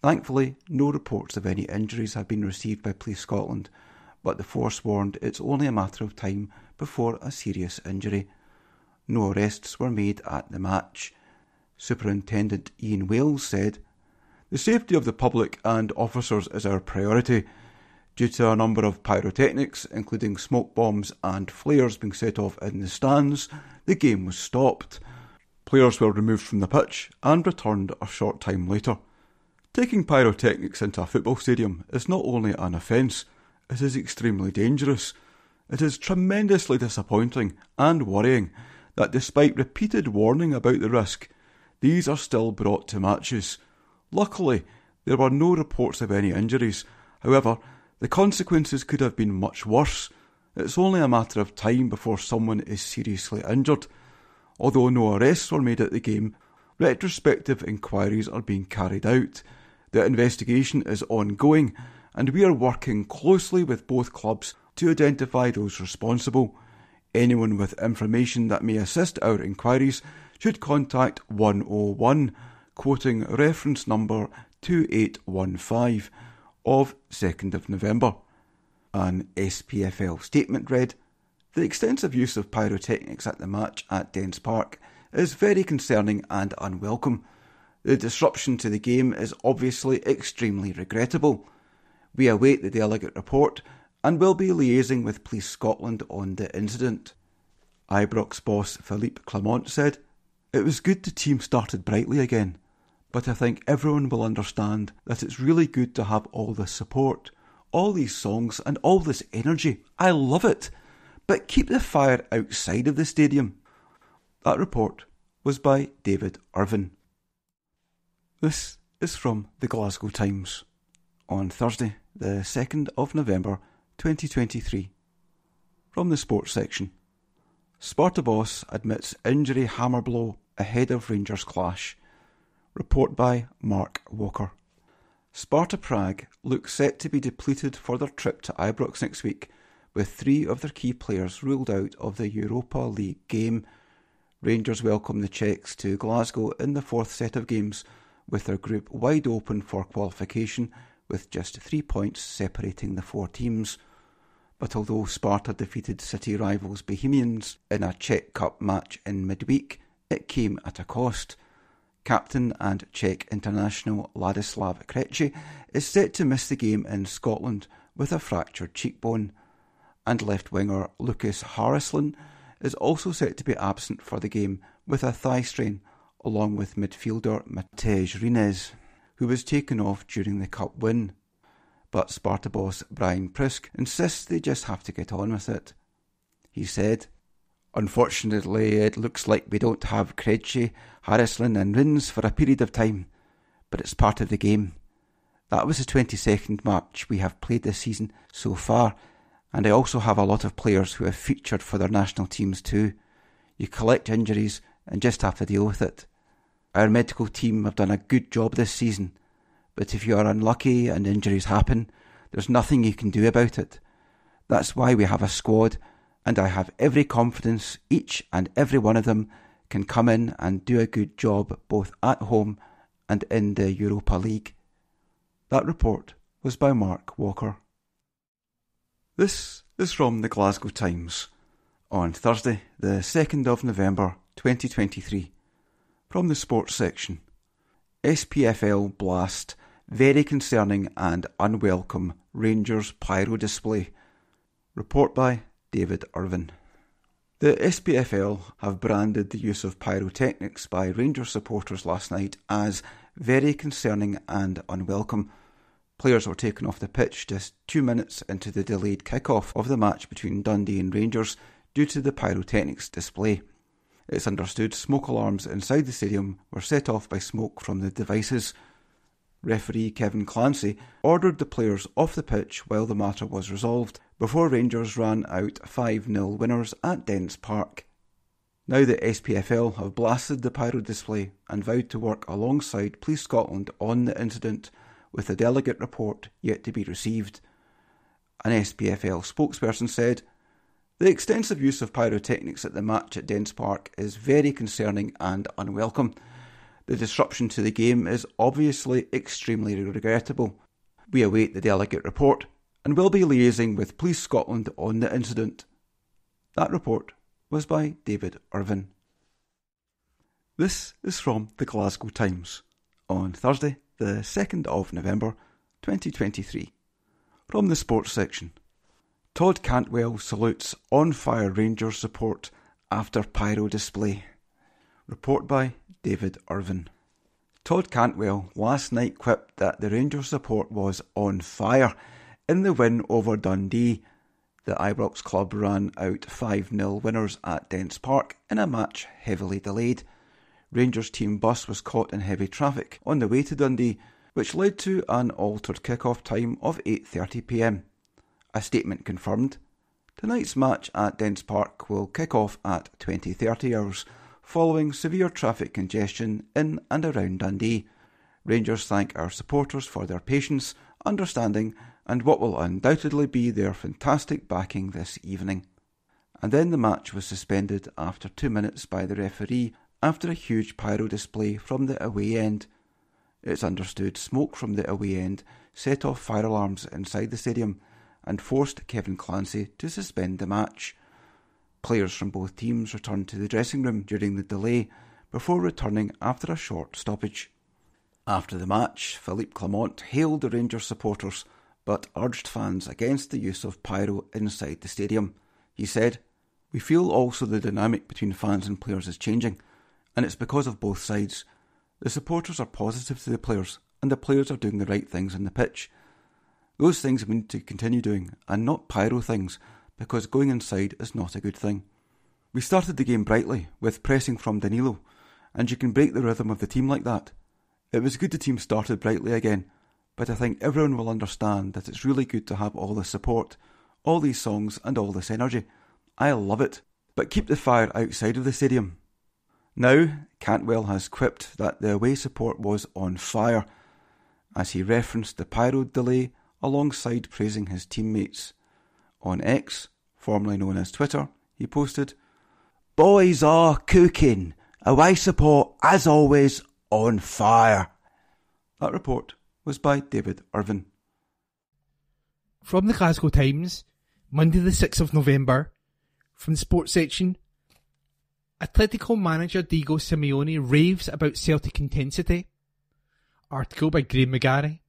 Thankfully, no reports of any injuries have been received by Police Scotland, but the force warned it's only a matter of time before a serious injury. No arrests were made at the match. Superintendent Ian Wales said, The safety of the public and officers is our priority. Due to a number of pyrotechnics, including smoke bombs and flares being set off in the stands, the game was stopped. Players were removed from the pitch and returned a short time later. Taking pyrotechnics into a football stadium is not only an offence, it is extremely dangerous. It is tremendously disappointing and worrying that despite repeated warning about the risk, these are still brought to matches. Luckily, there were no reports of any injuries. However, the consequences could have been much worse. It's only a matter of time before someone is seriously injured. Although no arrests were made at the game, retrospective inquiries are being carried out. The investigation is ongoing, and we are working closely with both clubs to identify those responsible. Anyone with information that may assist our inquiries should contact 101, quoting reference number 2815 of 2nd of November. An SPFL statement read, "The extensive use of pyrotechnics at the match at Dens Park is very concerning and unwelcome. The disruption to the game is obviously extremely regrettable. We await the delegate report and will be liaising with Police Scotland on the incident." Ibrox boss Philippe Clement said, "It was good the team started brightly again, but I think everyone will understand that it's really good to have all this support, all these songs and all this energy. I love it. But keep the fire outside of the stadium." That report was by David Irvin. This is from the Glasgow Times on Thursday, the 2nd of November 2023. From the sports section. Sparta boss admits injury hammer blow ahead of Rangers clash. Report by Mark Walker. Sparta Prague look set to be depleted for their trip to Ibrox next week, with 3 of their key players ruled out of the Europa League game. Rangers welcome the Czechs to Glasgow in the 4th set of games, with their group wide open for qualification, with just 3 points separating the 4 teams. But although Sparta defeated city rivals Bohemians in a Czech Cup match in midweek, it came at a cost. Captain and Czech international Ladislav Krejci is set to miss the game in Scotland with a fractured cheekbone, and left winger Lucas Haraslin is also set to be absent for the game with a thigh strain, along with midfielder Matej Rinez, who was taken off during the cup win. But Sparta boss Brian Prisk insists they just have to get on with it. He said, "Unfortunately, it looks like we don't have Krejci, Haraslin and Rins for a period of time, but it's part of the game. That was the 22nd match we have played this season so far, and I also have a lot of players who have featured for their national teams too. You collect injuries and just have to deal with it. Our medical team have done a good job this season, but if you are unlucky and injuries happen, there's nothing you can do about it. That's why we have a squad, and I have every confidence each and every one of them can come in and do a good job both at home and in the Europa League." That report was by Mark Walker. This is from the Glasgow Times on Thursday, the 2nd of November 2023. From the sports section. SPFL blast, very concerning and unwelcome Rangers pyro display. Report by David Irvin. The SPFL have branded the use of pyrotechnics by Rangers supporters last night as very concerning and unwelcome. Players were taken off the pitch just 2 minutes into the delayed kick-off of the match between Dundee and Rangers due to the pyrotechnics display. It's understood smoke alarms inside the stadium were set off by smoke from the devices. Referee Kevin Clancy ordered the players off the pitch while the matter was resolved, before Rangers ran out 5-0 winners at Dens Park. Now the SPFL have blasted the pyro display and vowed to work alongside Police Scotland on the incident, with a delegate report yet to be received. An SPFL spokesperson said, "The extensive use of pyrotechnics at the match at Dens Park is very concerning and unwelcome. The disruption to the game is obviously extremely regrettable. We await the delegate report and will be liaising with Police Scotland on the incident." That report was by David Irvin. This is from the Glasgow Times on Thursday, the 2nd of November 2023. From the sports section. Todd Cantwell salutes on-fire Rangers support after pyro display. Report by David Irvin. Todd Cantwell last night quipped that the Rangers support was on fire in the win over Dundee. The Ibrox club ran out 5-0 winners at Dens Park in a match heavily delayed. Rangers team bus was caught in heavy traffic on the way to Dundee, which led to an altered kick-off time of 8:30pm. A statement confirmed, tonight's match at Dens Park will kick off at 20:30 hours, following severe traffic congestion in and around Dundee. Rangers thank our supporters for their patience, understanding and what will undoubtedly be their fantastic backing this evening. And then the match was suspended after 2 minutes by the referee after a huge pyro display from the away end. It's understood smoke from the away end set off fire alarms inside the stadium and forced Kevin Clancy to suspend the match. Players from both teams returned to the dressing room during the delay before returning after a short stoppage. After the match, Philippe Clement hailed the Rangers supporters but urged fans against the use of pyro inside the stadium. He said, "We feel also the dynamic between fans and players is changing, and it's because of both sides. The supporters are positive to the players, and the players are doing the right things on the pitch. Those things we need to continue doing, and not pyro things, because going inside is not a good thing. We started the game brightly, with pressing from Danilo, and you can break the rhythm of the team like that. It was good the team started brightly again, but I think everyone will understand that it's really good to have all this support, all these songs and all this energy. I love it, but keep the fire outside of the stadium." Now, Cantwell has quipped that the away support was on fire, as he referenced the pyro delay alongside praising his teammates. On X, formerly known as Twitter, he posted, "Boys are cooking, away support as always on fire." That report was by David Irvin. From the Glasgow Times, Monday the 6th of November, from the sports section, Atletico manager Diego Simeone raves about Celtic intensity. Article by Graham McGarry.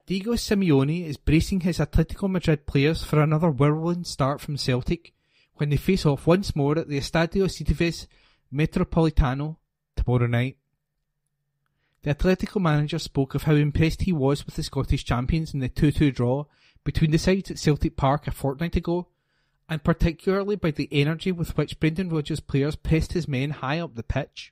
Diego Simeone is bracing his Atletico Madrid players for another whirlwind start from Celtic when they face off once more at the Estadio Civitas Metropolitano tomorrow night. The Atletico manager spoke of how impressed he was with the Scottish champions in the 2-2 draw between the sides at Celtic Park a fortnight ago, and particularly by the energy with which Brendan Rodgers' players pressed his men high up the pitch.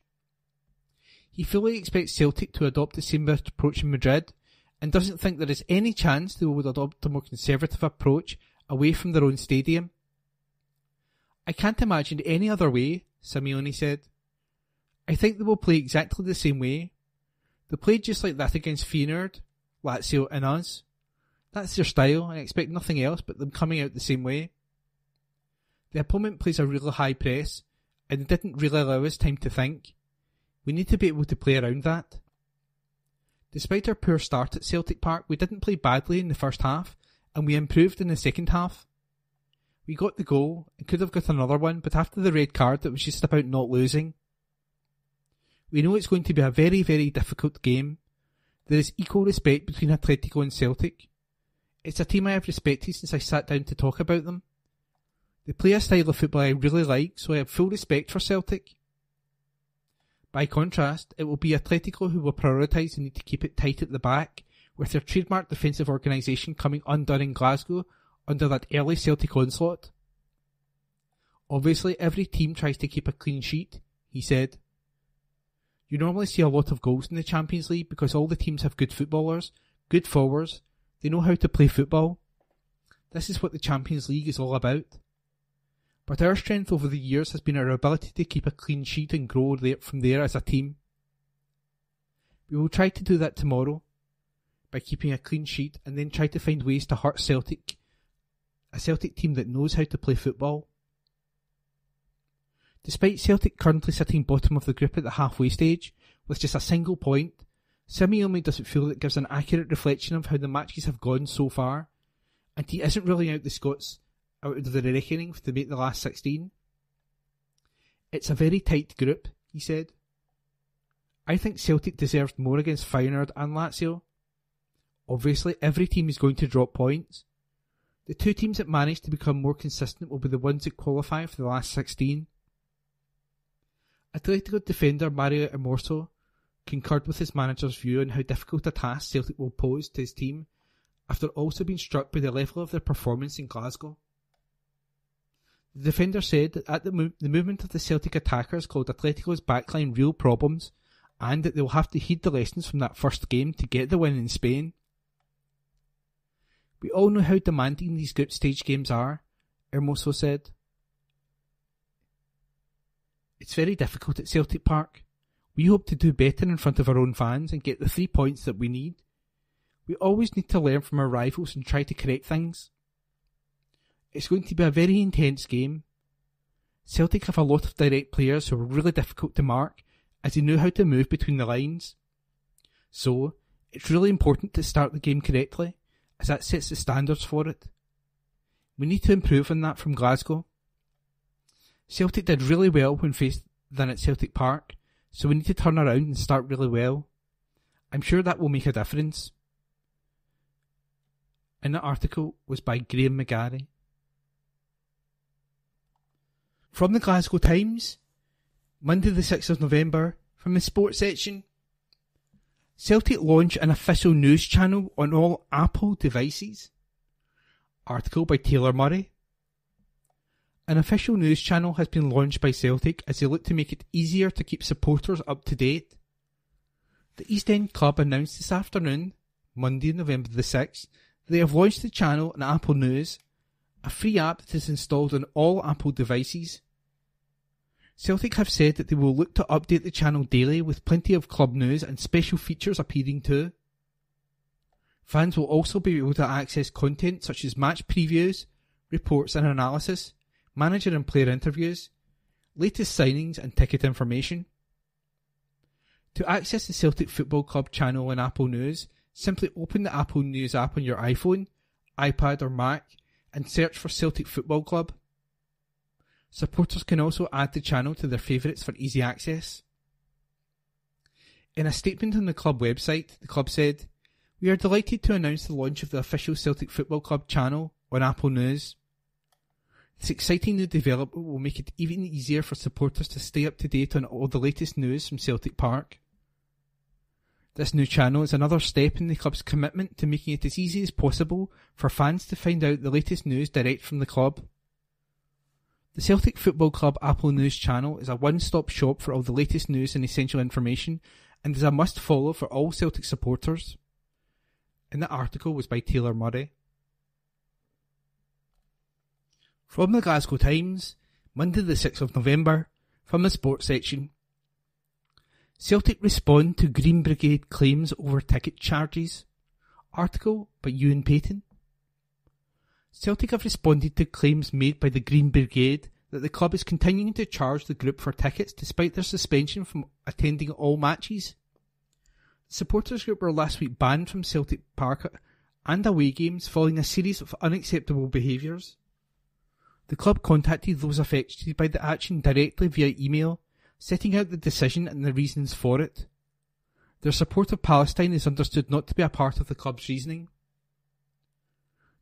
He fully expects Celtic to adopt the same approach in Madrid, and doesn't think there is any chance they will adopt a more conservative approach away from their own stadium. "I can't imagine any other way," Simeone said. "I think they will play exactly the same way. They played just like that against Feyenoord, Lazio and us. That's their style, and I expect nothing else but them coming out the same way. The opponent plays a really high press, and they didn't really allow us time to think. We need to be able to play around that. Despite our poor start at Celtic Park, we didn't play badly in the first half, and we improved in the second half. We got the goal, and could have got another one, but after the red card it was just about not losing. We know it's going to be a very, very difficult game. There is equal respect between Atletico and Celtic. It's a team I have respected since I sat down to talk about them. They play a style of football I really like, so I have full respect for Celtic. By contrast, it will be Atletico who will prioritise the need to keep it tight at the back, with their trademark defensive organisation coming undone in Glasgow under that early Celtic onslaught. Obviously, every team tries to keep a clean sheet," he said. "You normally see a lot of goals in the Champions League because all the teams have good footballers, good forwards, they know how to play football. This is what the Champions League is all about. But our strength over the years has been our ability to keep a clean sheet and grow from there as a team. We will try to do that tomorrow by keeping a clean sheet and then try to find ways to hurt Celtic, a Celtic team that knows how to play football." Despite Celtic currently sitting bottom of the group at the halfway stage, with just a single point, Simeone doesn't feel that gives an accurate reflection of how the matches have gone so far, and he isn't ruling out the Scots out of the reckoning to make the last 16. "It's a very tight group," he said. I think Celtic deserved more against Feyenoord and Lazio. Obviously, every team is going to drop points. The two teams that manage to become more consistent will be the ones that qualify for the last 16. Atletico defender Mario Hermoso concurred with his manager's view on how difficult a task Celtic will pose to his team after also being struck by the level of their performance in Glasgow. The defender said that at the movement of the Celtic attackers caused Atletico's backline real problems and that they will have to heed the lessons from that first game to get the win in Spain. We all know how demanding these group stage games are, Hermoso said. It's very difficult at Celtic Park. We hope to do better in front of our own fans and get the 3 points that we need. We always need to learn from our rivals and try to correct things. It's going to be a very intense game. Celtic have a lot of direct players who are really difficult to mark as they know how to move between the lines. So, it's really important to start the game correctly as that sets the standards for it. We need to improve on that from Glasgow. Celtic did really well when faced them at Celtic Park, so we need to turn around and start really well. I'm sure that will make a difference. And the article was by Graham McGarry. From the Glasgow Times, Monday the 6th of November, from the sports section. Celtic launch an official news channel on all Apple devices. Article by Taylor Murray. An official news channel has been launched by Celtic as they look to make it easier to keep supporters up to date. The East End club announced this afternoon, Monday, November the 6th, that they have launched the channel on Apple News, a free app that is installed on all Apple devices. Celtic have said that they will look to update the channel daily with plenty of club news and special features appearing too. Fans will also be able to access content such as match previews, reports and analysis, manager and player interviews, latest signings and ticket information. To access the Celtic Football Club channel on Apple News, simply open the Apple News app on your iPhone, iPad or Mac and search for Celtic Football Club. Supporters can also add the channel to their favourites for easy access. In a statement on the club website, the club said, "We are delighted to announce the launch of the official Celtic Football Club channel on Apple News. This exciting new development will make it even easier for supporters to stay up to date on all the latest news from Celtic Park. This new channel is another step in the club's commitment to making it as easy as possible for fans to find out the latest news direct from the club. The Celtic Football Club Apple News channel is a one-stop shop for all the latest news and essential information and is a must-follow for all Celtic supporters." And the article was by Taylor Murray. From the Glasgow Times, Monday the 6th of November, from the sports section. Celtic respond to Green Brigade claims over ticket charges. Article by Ewan Payton. Celtic have responded to claims made by the Green Brigade that the club is continuing to charge the group for tickets despite their suspension from attending all matches. The supporters group were last week banned from Celtic Park and away games following a series of unacceptable behaviours. The club contacted those affected by the action directly via email, setting out the decision and the reasons for it. Their support of Palestine is understood not to be a part of the club's reasoning.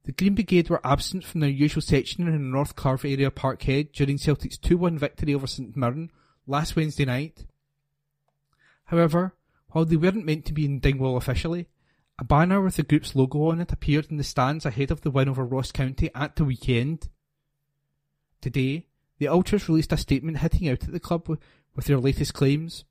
The Green Brigade were absent from their usual section in the North Carve area Parkhead during Celtic's 2-1 victory over St Mirren last Wednesday night. However, while they weren't meant to be in Dingwall officially, a banner with the group's logo on it appeared in the stands ahead of the win over Ross County at the weekend. Today, the Ultras released a statement hitting out at the club with their latest claims.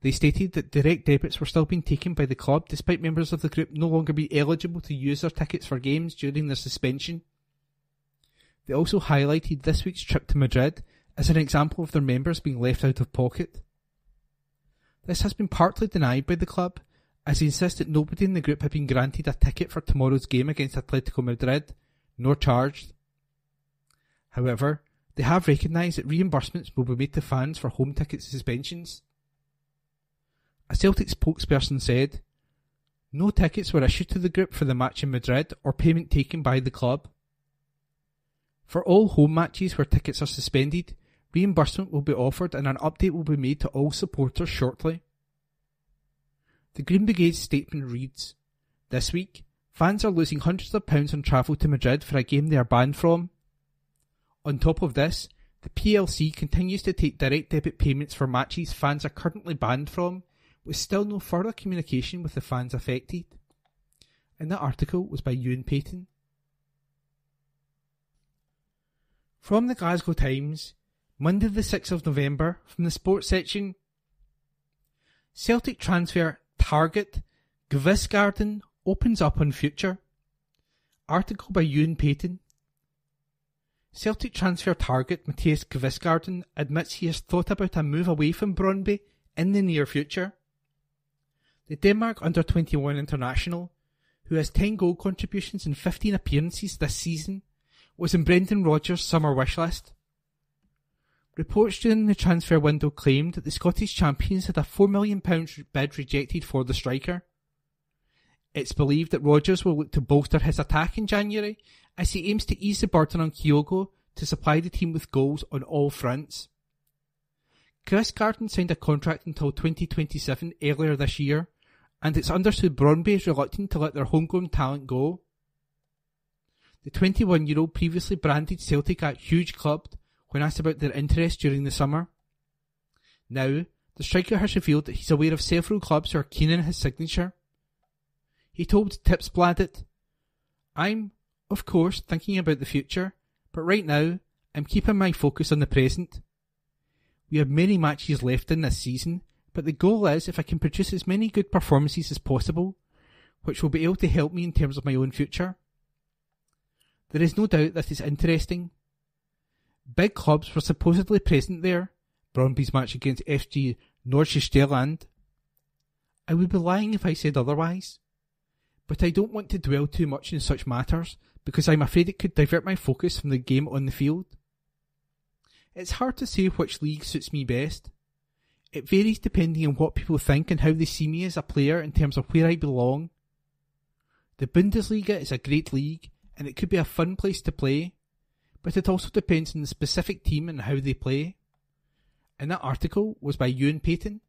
They stated that direct debits were still being taken by the club despite members of the group no longer being eligible to use their tickets for games during their suspension. They also highlighted this week's trip to Madrid as an example of their members being left out of pocket. This has been partly denied by the club, as they insist that nobody in the group had been granted a ticket for tomorrow's game against Atletico Madrid, nor charged. However, they have recognised that reimbursements will be made to fans for home ticket suspensions. A Celtic spokesperson said, "No tickets were issued to the group for the match in Madrid or payment taken by the club. For all home matches where tickets are suspended, reimbursement will be offered and an update will be made to all supporters shortly." The Green Brigade's statement reads, "This week, fans are losing hundreds of pounds on travel to Madrid for a game they are banned from. On top of this, the PLC continues to take direct debit payments for matches fans are currently banned from, with still no further communication with the fans affected." And that article was by Ewan Payton. From the Glasgow Times, Monday the 6th of November, from the sports section, Celtic transfer target Gvisgarden opens up on future. Article by Ewan Payton. Celtic transfer target Matthias Gvisgarden admits he has thought about a move away from Brøndby in the near future. The Denmark under-21 international, who has 10 goal contributions and 15 appearances this season, was in Brendan Rodgers' summer wish list. Reports during the transfer window claimed that the Scottish champions had a £4 million bid rejected for the striker. It's believed that Rodgers will look to bolster his attack in January as he aims to ease the burden on Kyogo to supply the team with goals on all fronts. Gvisgarden signed a contract until 2027 earlier this year, and it's understood Brøndby is reluctant to let their homegrown talent go. The 21-year-old previously branded Celtic a huge club when asked about their interest during the summer. Now, the striker has revealed that he's aware of several clubs who are keen on his signature. He told Tipsbladet, "I'm, of course, thinking about the future, but right now, I'm keeping my focus on the present. We have many matches left in this season, but the goal is if I can produce as many good performances as possible, which will be able to help me in terms of my own future. There is no doubt that is interesting. Big clubs were supposedly present there, Brøndby's match against FG Nordsjælland. I would be lying if I said otherwise. But I don't want to dwell too much on such matters, because I'm afraid it could divert my focus from the game on the field. It's hard to say which league suits me best. It varies depending on what people think and how they see me as a player in terms of where I belong. The Bundesliga is a great league, and it could be a fun place to play, but it also depends on the specific team and how they play." And that article was by Ewan Payton.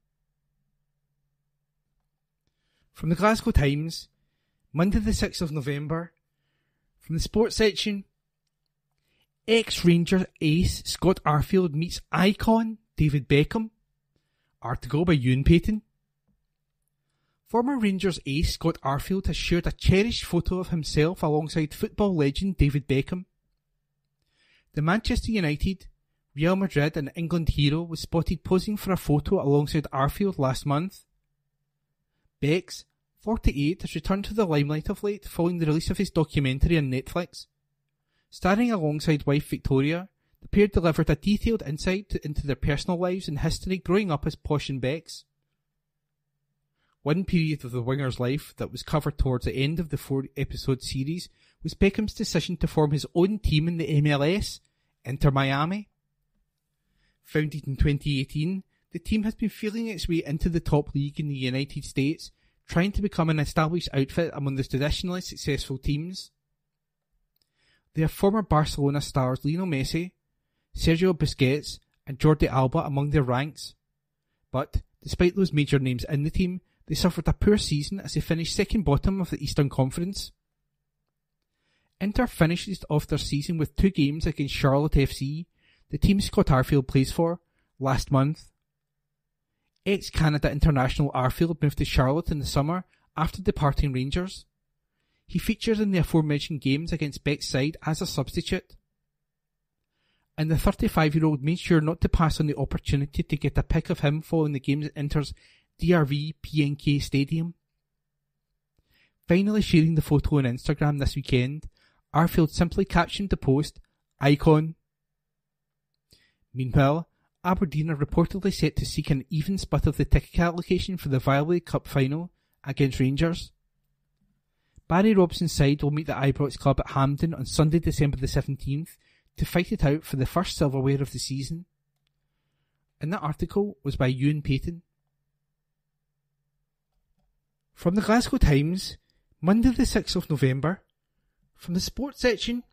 From the Glasgow Times, Monday the 6th of November, from the sports section, ex-Rangers ace Scott Arfield meets icon David Beckham. Article by Ewan Payton. Former Rangers ace Scott Arfield has shared a cherished photo of himself alongside football legend David Beckham. The Manchester United, Real Madrid and England hero was spotted posing for a photo alongside Arfield last month. Becks, 48, has returned to the limelight of late following the release of his documentary on Netflix. Starring alongside wife Victoria, the pair delivered a detailed insight into their personal lives and history growing up as posh and Becks. One period of the winger's life that was covered towards the end of the 4-episode series was Beckham's decision to form his own team in the MLS, Inter Miami. Founded in 2018, the team has been feeling its way into the top league in the United States, trying to become an established outfit among the traditionally successful teams. They have former Barcelona stars Lionel Messi, Sergio Busquets and Jordi Alba among their ranks. But, despite those major names in the team, they suffered a poor season as they finished second bottom of the Eastern Conference. Inter finishes off their season with 2 games against Charlotte FC, the team Scott Arfield plays for, last month. Ex-Canada international Arfield moved to Charlotte in the summer after departing Rangers. He featured in the aforementioned games against Beck's side as a substitute. And the 35-year-old made sure not to pass on the opportunity to get a pic of him following the games at Inter's DRV PNK Stadium. Finally sharing the photo on Instagram this weekend, Arfield simply captioned the post, "Icon." Meanwhile, Aberdeen are reportedly set to seek an even split of the ticket allocation for the Violet Cup final against Rangers. Barry Robson's side will meet the Ibrox club at Hampden on Sunday, December the 17th to fight it out for the first silverware of the season. And that article was by Ewan Payton. From the Glasgow Times, Monday the 6th of November, from the sports section,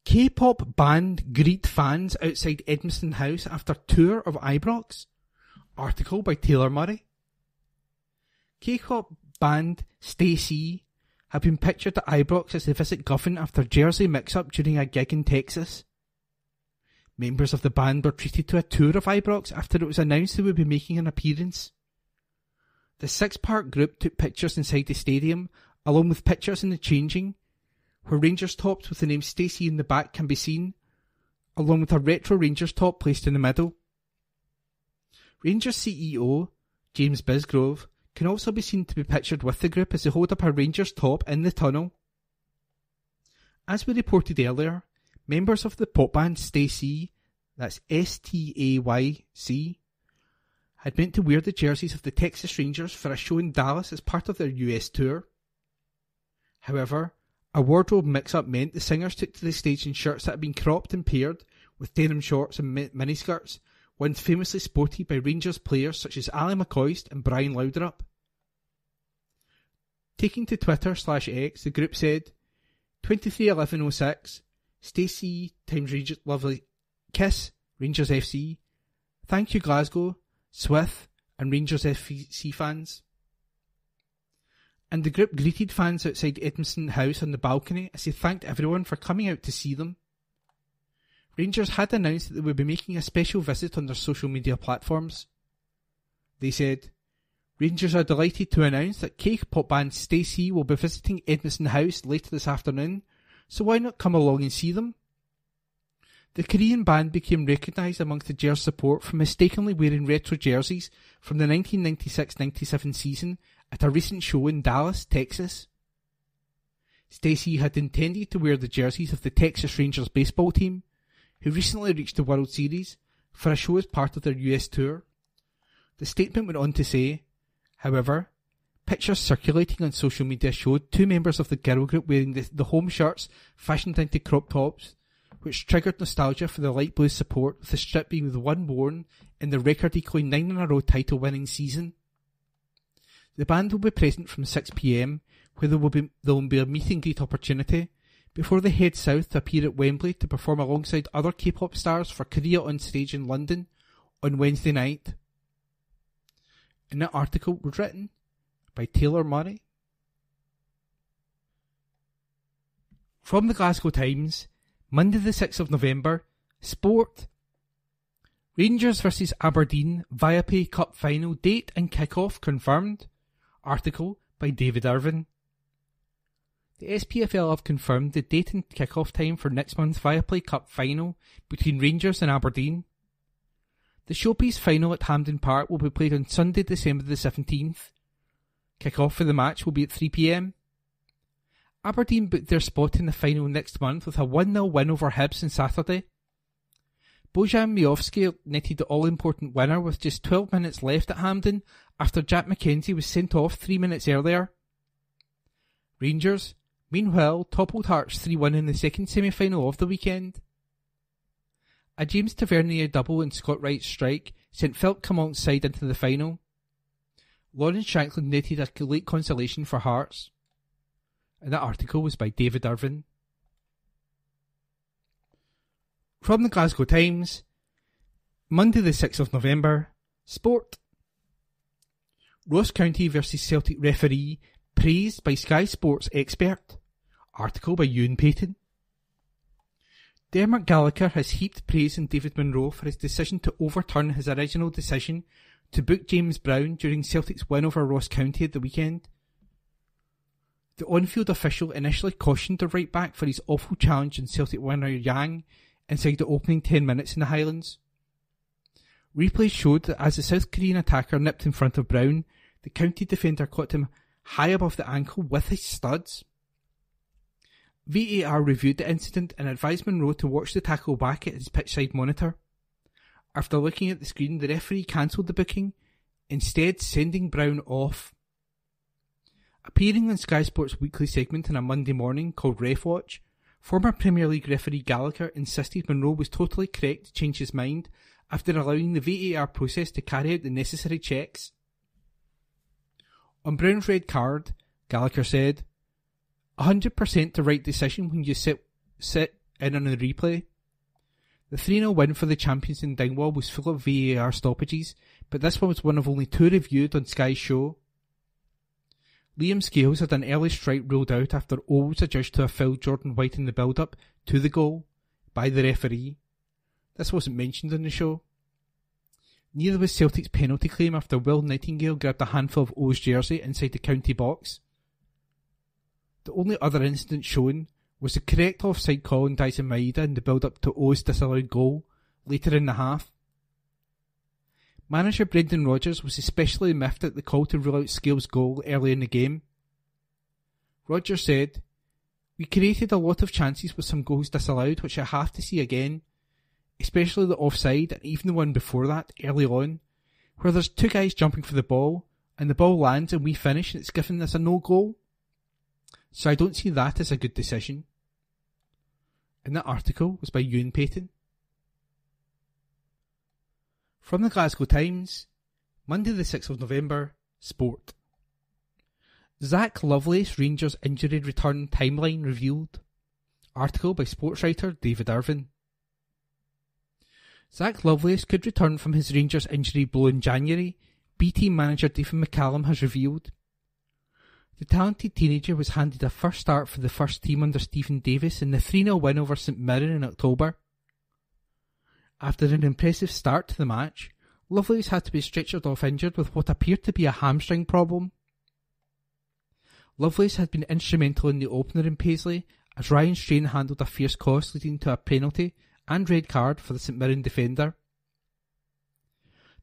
K-pop band greet fans outside Edmiston House after tour of Ibrox. Article by Taylor Murray. K-pop band Stacey have been pictured at Ibrox as they visit Govan after jersey mix-up during a gig in Texas. Members of the band were treated to a tour of Ibrox after it was announced they would be making an appearance. The six-part group took pictures inside the stadium, along with pictures in the changing, where Rangers tops with the name Stacey in the back can be seen, along with a retro Rangers top placed in the middle. Rangers CEO, James Bisgrove, can also be seen to be pictured with the group as they hold up a Rangers top in the tunnel. As we reported earlier, members of the pop band Stacey, that's Stayc, had meant to wear the jerseys of the Texas Rangers for a show in Dallas as part of their US tour. However, a wardrobe mix-up meant the singers took to the stage in shirts that had been cropped and paired with denim shorts and miniskirts, once famously sported by Rangers players such as Ali McCoist and Brian Laudrup. Taking to Twitter/X, the group said, 231106, Stacey times Rangers lovely kiss, Rangers FC, thank you Glasgow, Swith and Rangers FC fans. And the group greeted fans outside Edmiston House on the balcony as they thanked everyone for coming out to see them. Rangers had announced that they would be making a special visit on their social media platforms. They said, Rangers are delighted to announce that K-pop band Stacey will be visiting Edmiston House later this afternoon, so why not come along and see them? The Korean band became recognised amongst the Gers support for mistakenly wearing retro jerseys from the 1996-97 season at a recent show in Dallas, Texas. Stacey had intended to wear the jerseys of the Texas Rangers baseball team, who recently reached the World Series, for a show as part of their US tour. The statement went on to say, however, pictures circulating on social media showed two members of the girl group wearing the home shirts fashioned into crop tops, which triggered nostalgia for the light blue support, with the strip being the one worn in the record-equaling 9-in-a-row title-winning season. The band will be present from 6 p.m, where there will be a meet-and-greet opportunity, before they head south to appear at Wembley to perform alongside other K-pop stars for Korea on stage in London on Wednesday night. And that article was written by Taylor Murray. From the Glasgow Times, Monday the 6th of November, Sport. Rangers vs Aberdeen Viaplay Cup Final date and kick-off confirmed. Article by David Irvin. The SPFL have confirmed the date and kick-off time for next month's Viaplay Cup Final between Rangers and Aberdeen. The showpiece final at Hampden Park will be played on Sunday, December the 17th. Kick-off for the match will be at 3 p.m. Aberdeen booked their spot in the final next month with a 1-0 win over Hibs on Saturday. Bojan Miovski netted the all-important winner with just 12 minutes left at Hampden after Jack McKenzie was sent off 3 minutes earlier. Rangers, meanwhile, toppled Hearts 3-1 in the second semi-final of the weekend. A James Tavernier double and Scott Wright's strike sent Philip Camont's side into the final. Lawrence Shankland netted a late consolation for Hearts. And that article was by David Irvin. From the Glasgow Times, Monday the 6th of November, Sport. Ross County vs Celtic referee praised by Sky Sports expert. Article by Ewan Payton. Dermot Gallagher has heaped praise on David Munro for his decision to overturn his original decision to book James Brown during Celtic's win over Ross County at the weekend. The on-field official initially cautioned the right-back for his awful challenge on Celtic winner Yang inside the opening 10 minutes in the Highlands. Replays showed that as the South Korean attacker nipped in front of Brown, the county defender caught him high above the ankle with his studs. VAR reviewed the incident and advised Munro to watch the tackle back at his pitchside monitor. After looking at the screen, the referee cancelled the booking, instead sending Brown off. Appearing on Sky Sports' weekly segment on a Monday morning called Ref Watch, former Premier League referee Gallagher insisted Munro was totally correct to change his mind after allowing the VAR process to carry out the necessary checks. On Brown's red card, Gallagher said, 100% the right decision when you sit in on the replay. The 3-0 win for the champions in Dingwall was full of VAR stoppages, but this one was one of only 2 reviewed on Sky's show. Liam Scales had an early strike ruled out after O was adjudged to have fouled Jordan White in the build-up to the goal by the referee. This wasn't mentioned in the show. Neither was Celtic's penalty claim after Will Nightingale grabbed a handful of O's jersey inside the county box. The only other incident shown was the correct offside call on Dyson Maeda in the build-up to O's disallowed goal later in the half. Manager Brendan Rodgers was especially miffed at the call to rule out Scales' goal early in the game. Rodgers said, "We created a lot of chances with some goals disallowed which I have to see again, especially the offside and even the one before that, early on, where there's two guys jumping for the ball and the ball lands and we finish and it's given us a no-goal. So I don't see that as a good decision." And that article was by Ewan Payton. From the Glasgow Times, Monday the 6th of November, Sport. Zach Lovelace Rangers injury return timeline revealed. Article by sports writer David Irvin. Zach Lovelace could return from his Rangers injury blow in January, B-team manager David McCallum has revealed. The talented teenager was handed a first start for the first team under Stephen Davis in the 3-0 win over St Mirren in October. After an impressive start to the match, Lovelace had to be stretchered off injured with what appeared to be a hamstring problem. Lovelace had been instrumental in the opener in Paisley as Ryan Strain handled a fierce cross leading to a penalty and red card for the St Mirren defender.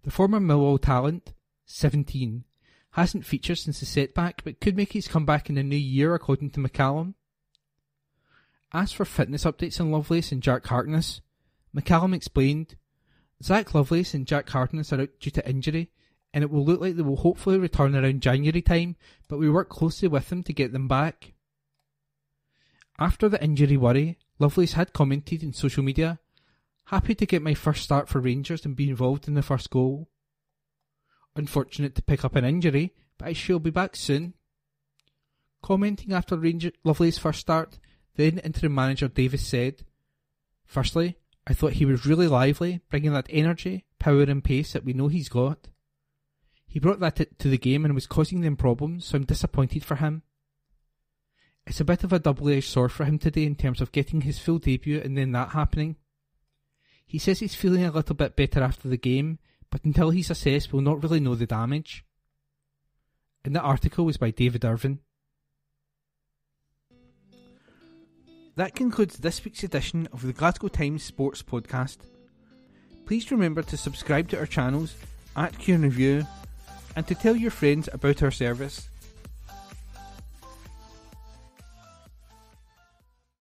The former Millwall talent, 17, hasn't featured since the setback but could make his comeback in the new year according to McCallum. As for fitness updates on Lovelace and Jack Harkness, McCallum explained, "Zach Lovelace and Jack Harkness are out due to injury and it will look like they will hopefully return around January time, but we work closely with them to get them back." After the injury worry, Lovelace had commented in social media, "Happy to get my first start for Rangers and be involved in the first goal. Unfortunate to pick up an injury, but I shall be back soon." Commenting after Lovelace's first start, then interim manager Davis said, "Firstly, I thought he was really lively, bringing that energy, power and pace that we know he's got. He brought that to the game and was causing them problems, so I'm disappointed for him. It's a bit of a double-edged sword for him today in terms of getting his full debut and then that happening. He says he's feeling a little bit better after the game, but until he's assessed we'll not really know the damage." And the article was by David Irvin. That concludes this week's edition of the Glasgow Times Sports Podcast. Please remember to subscribe to our channels at Q and Review and to tell your friends about our service.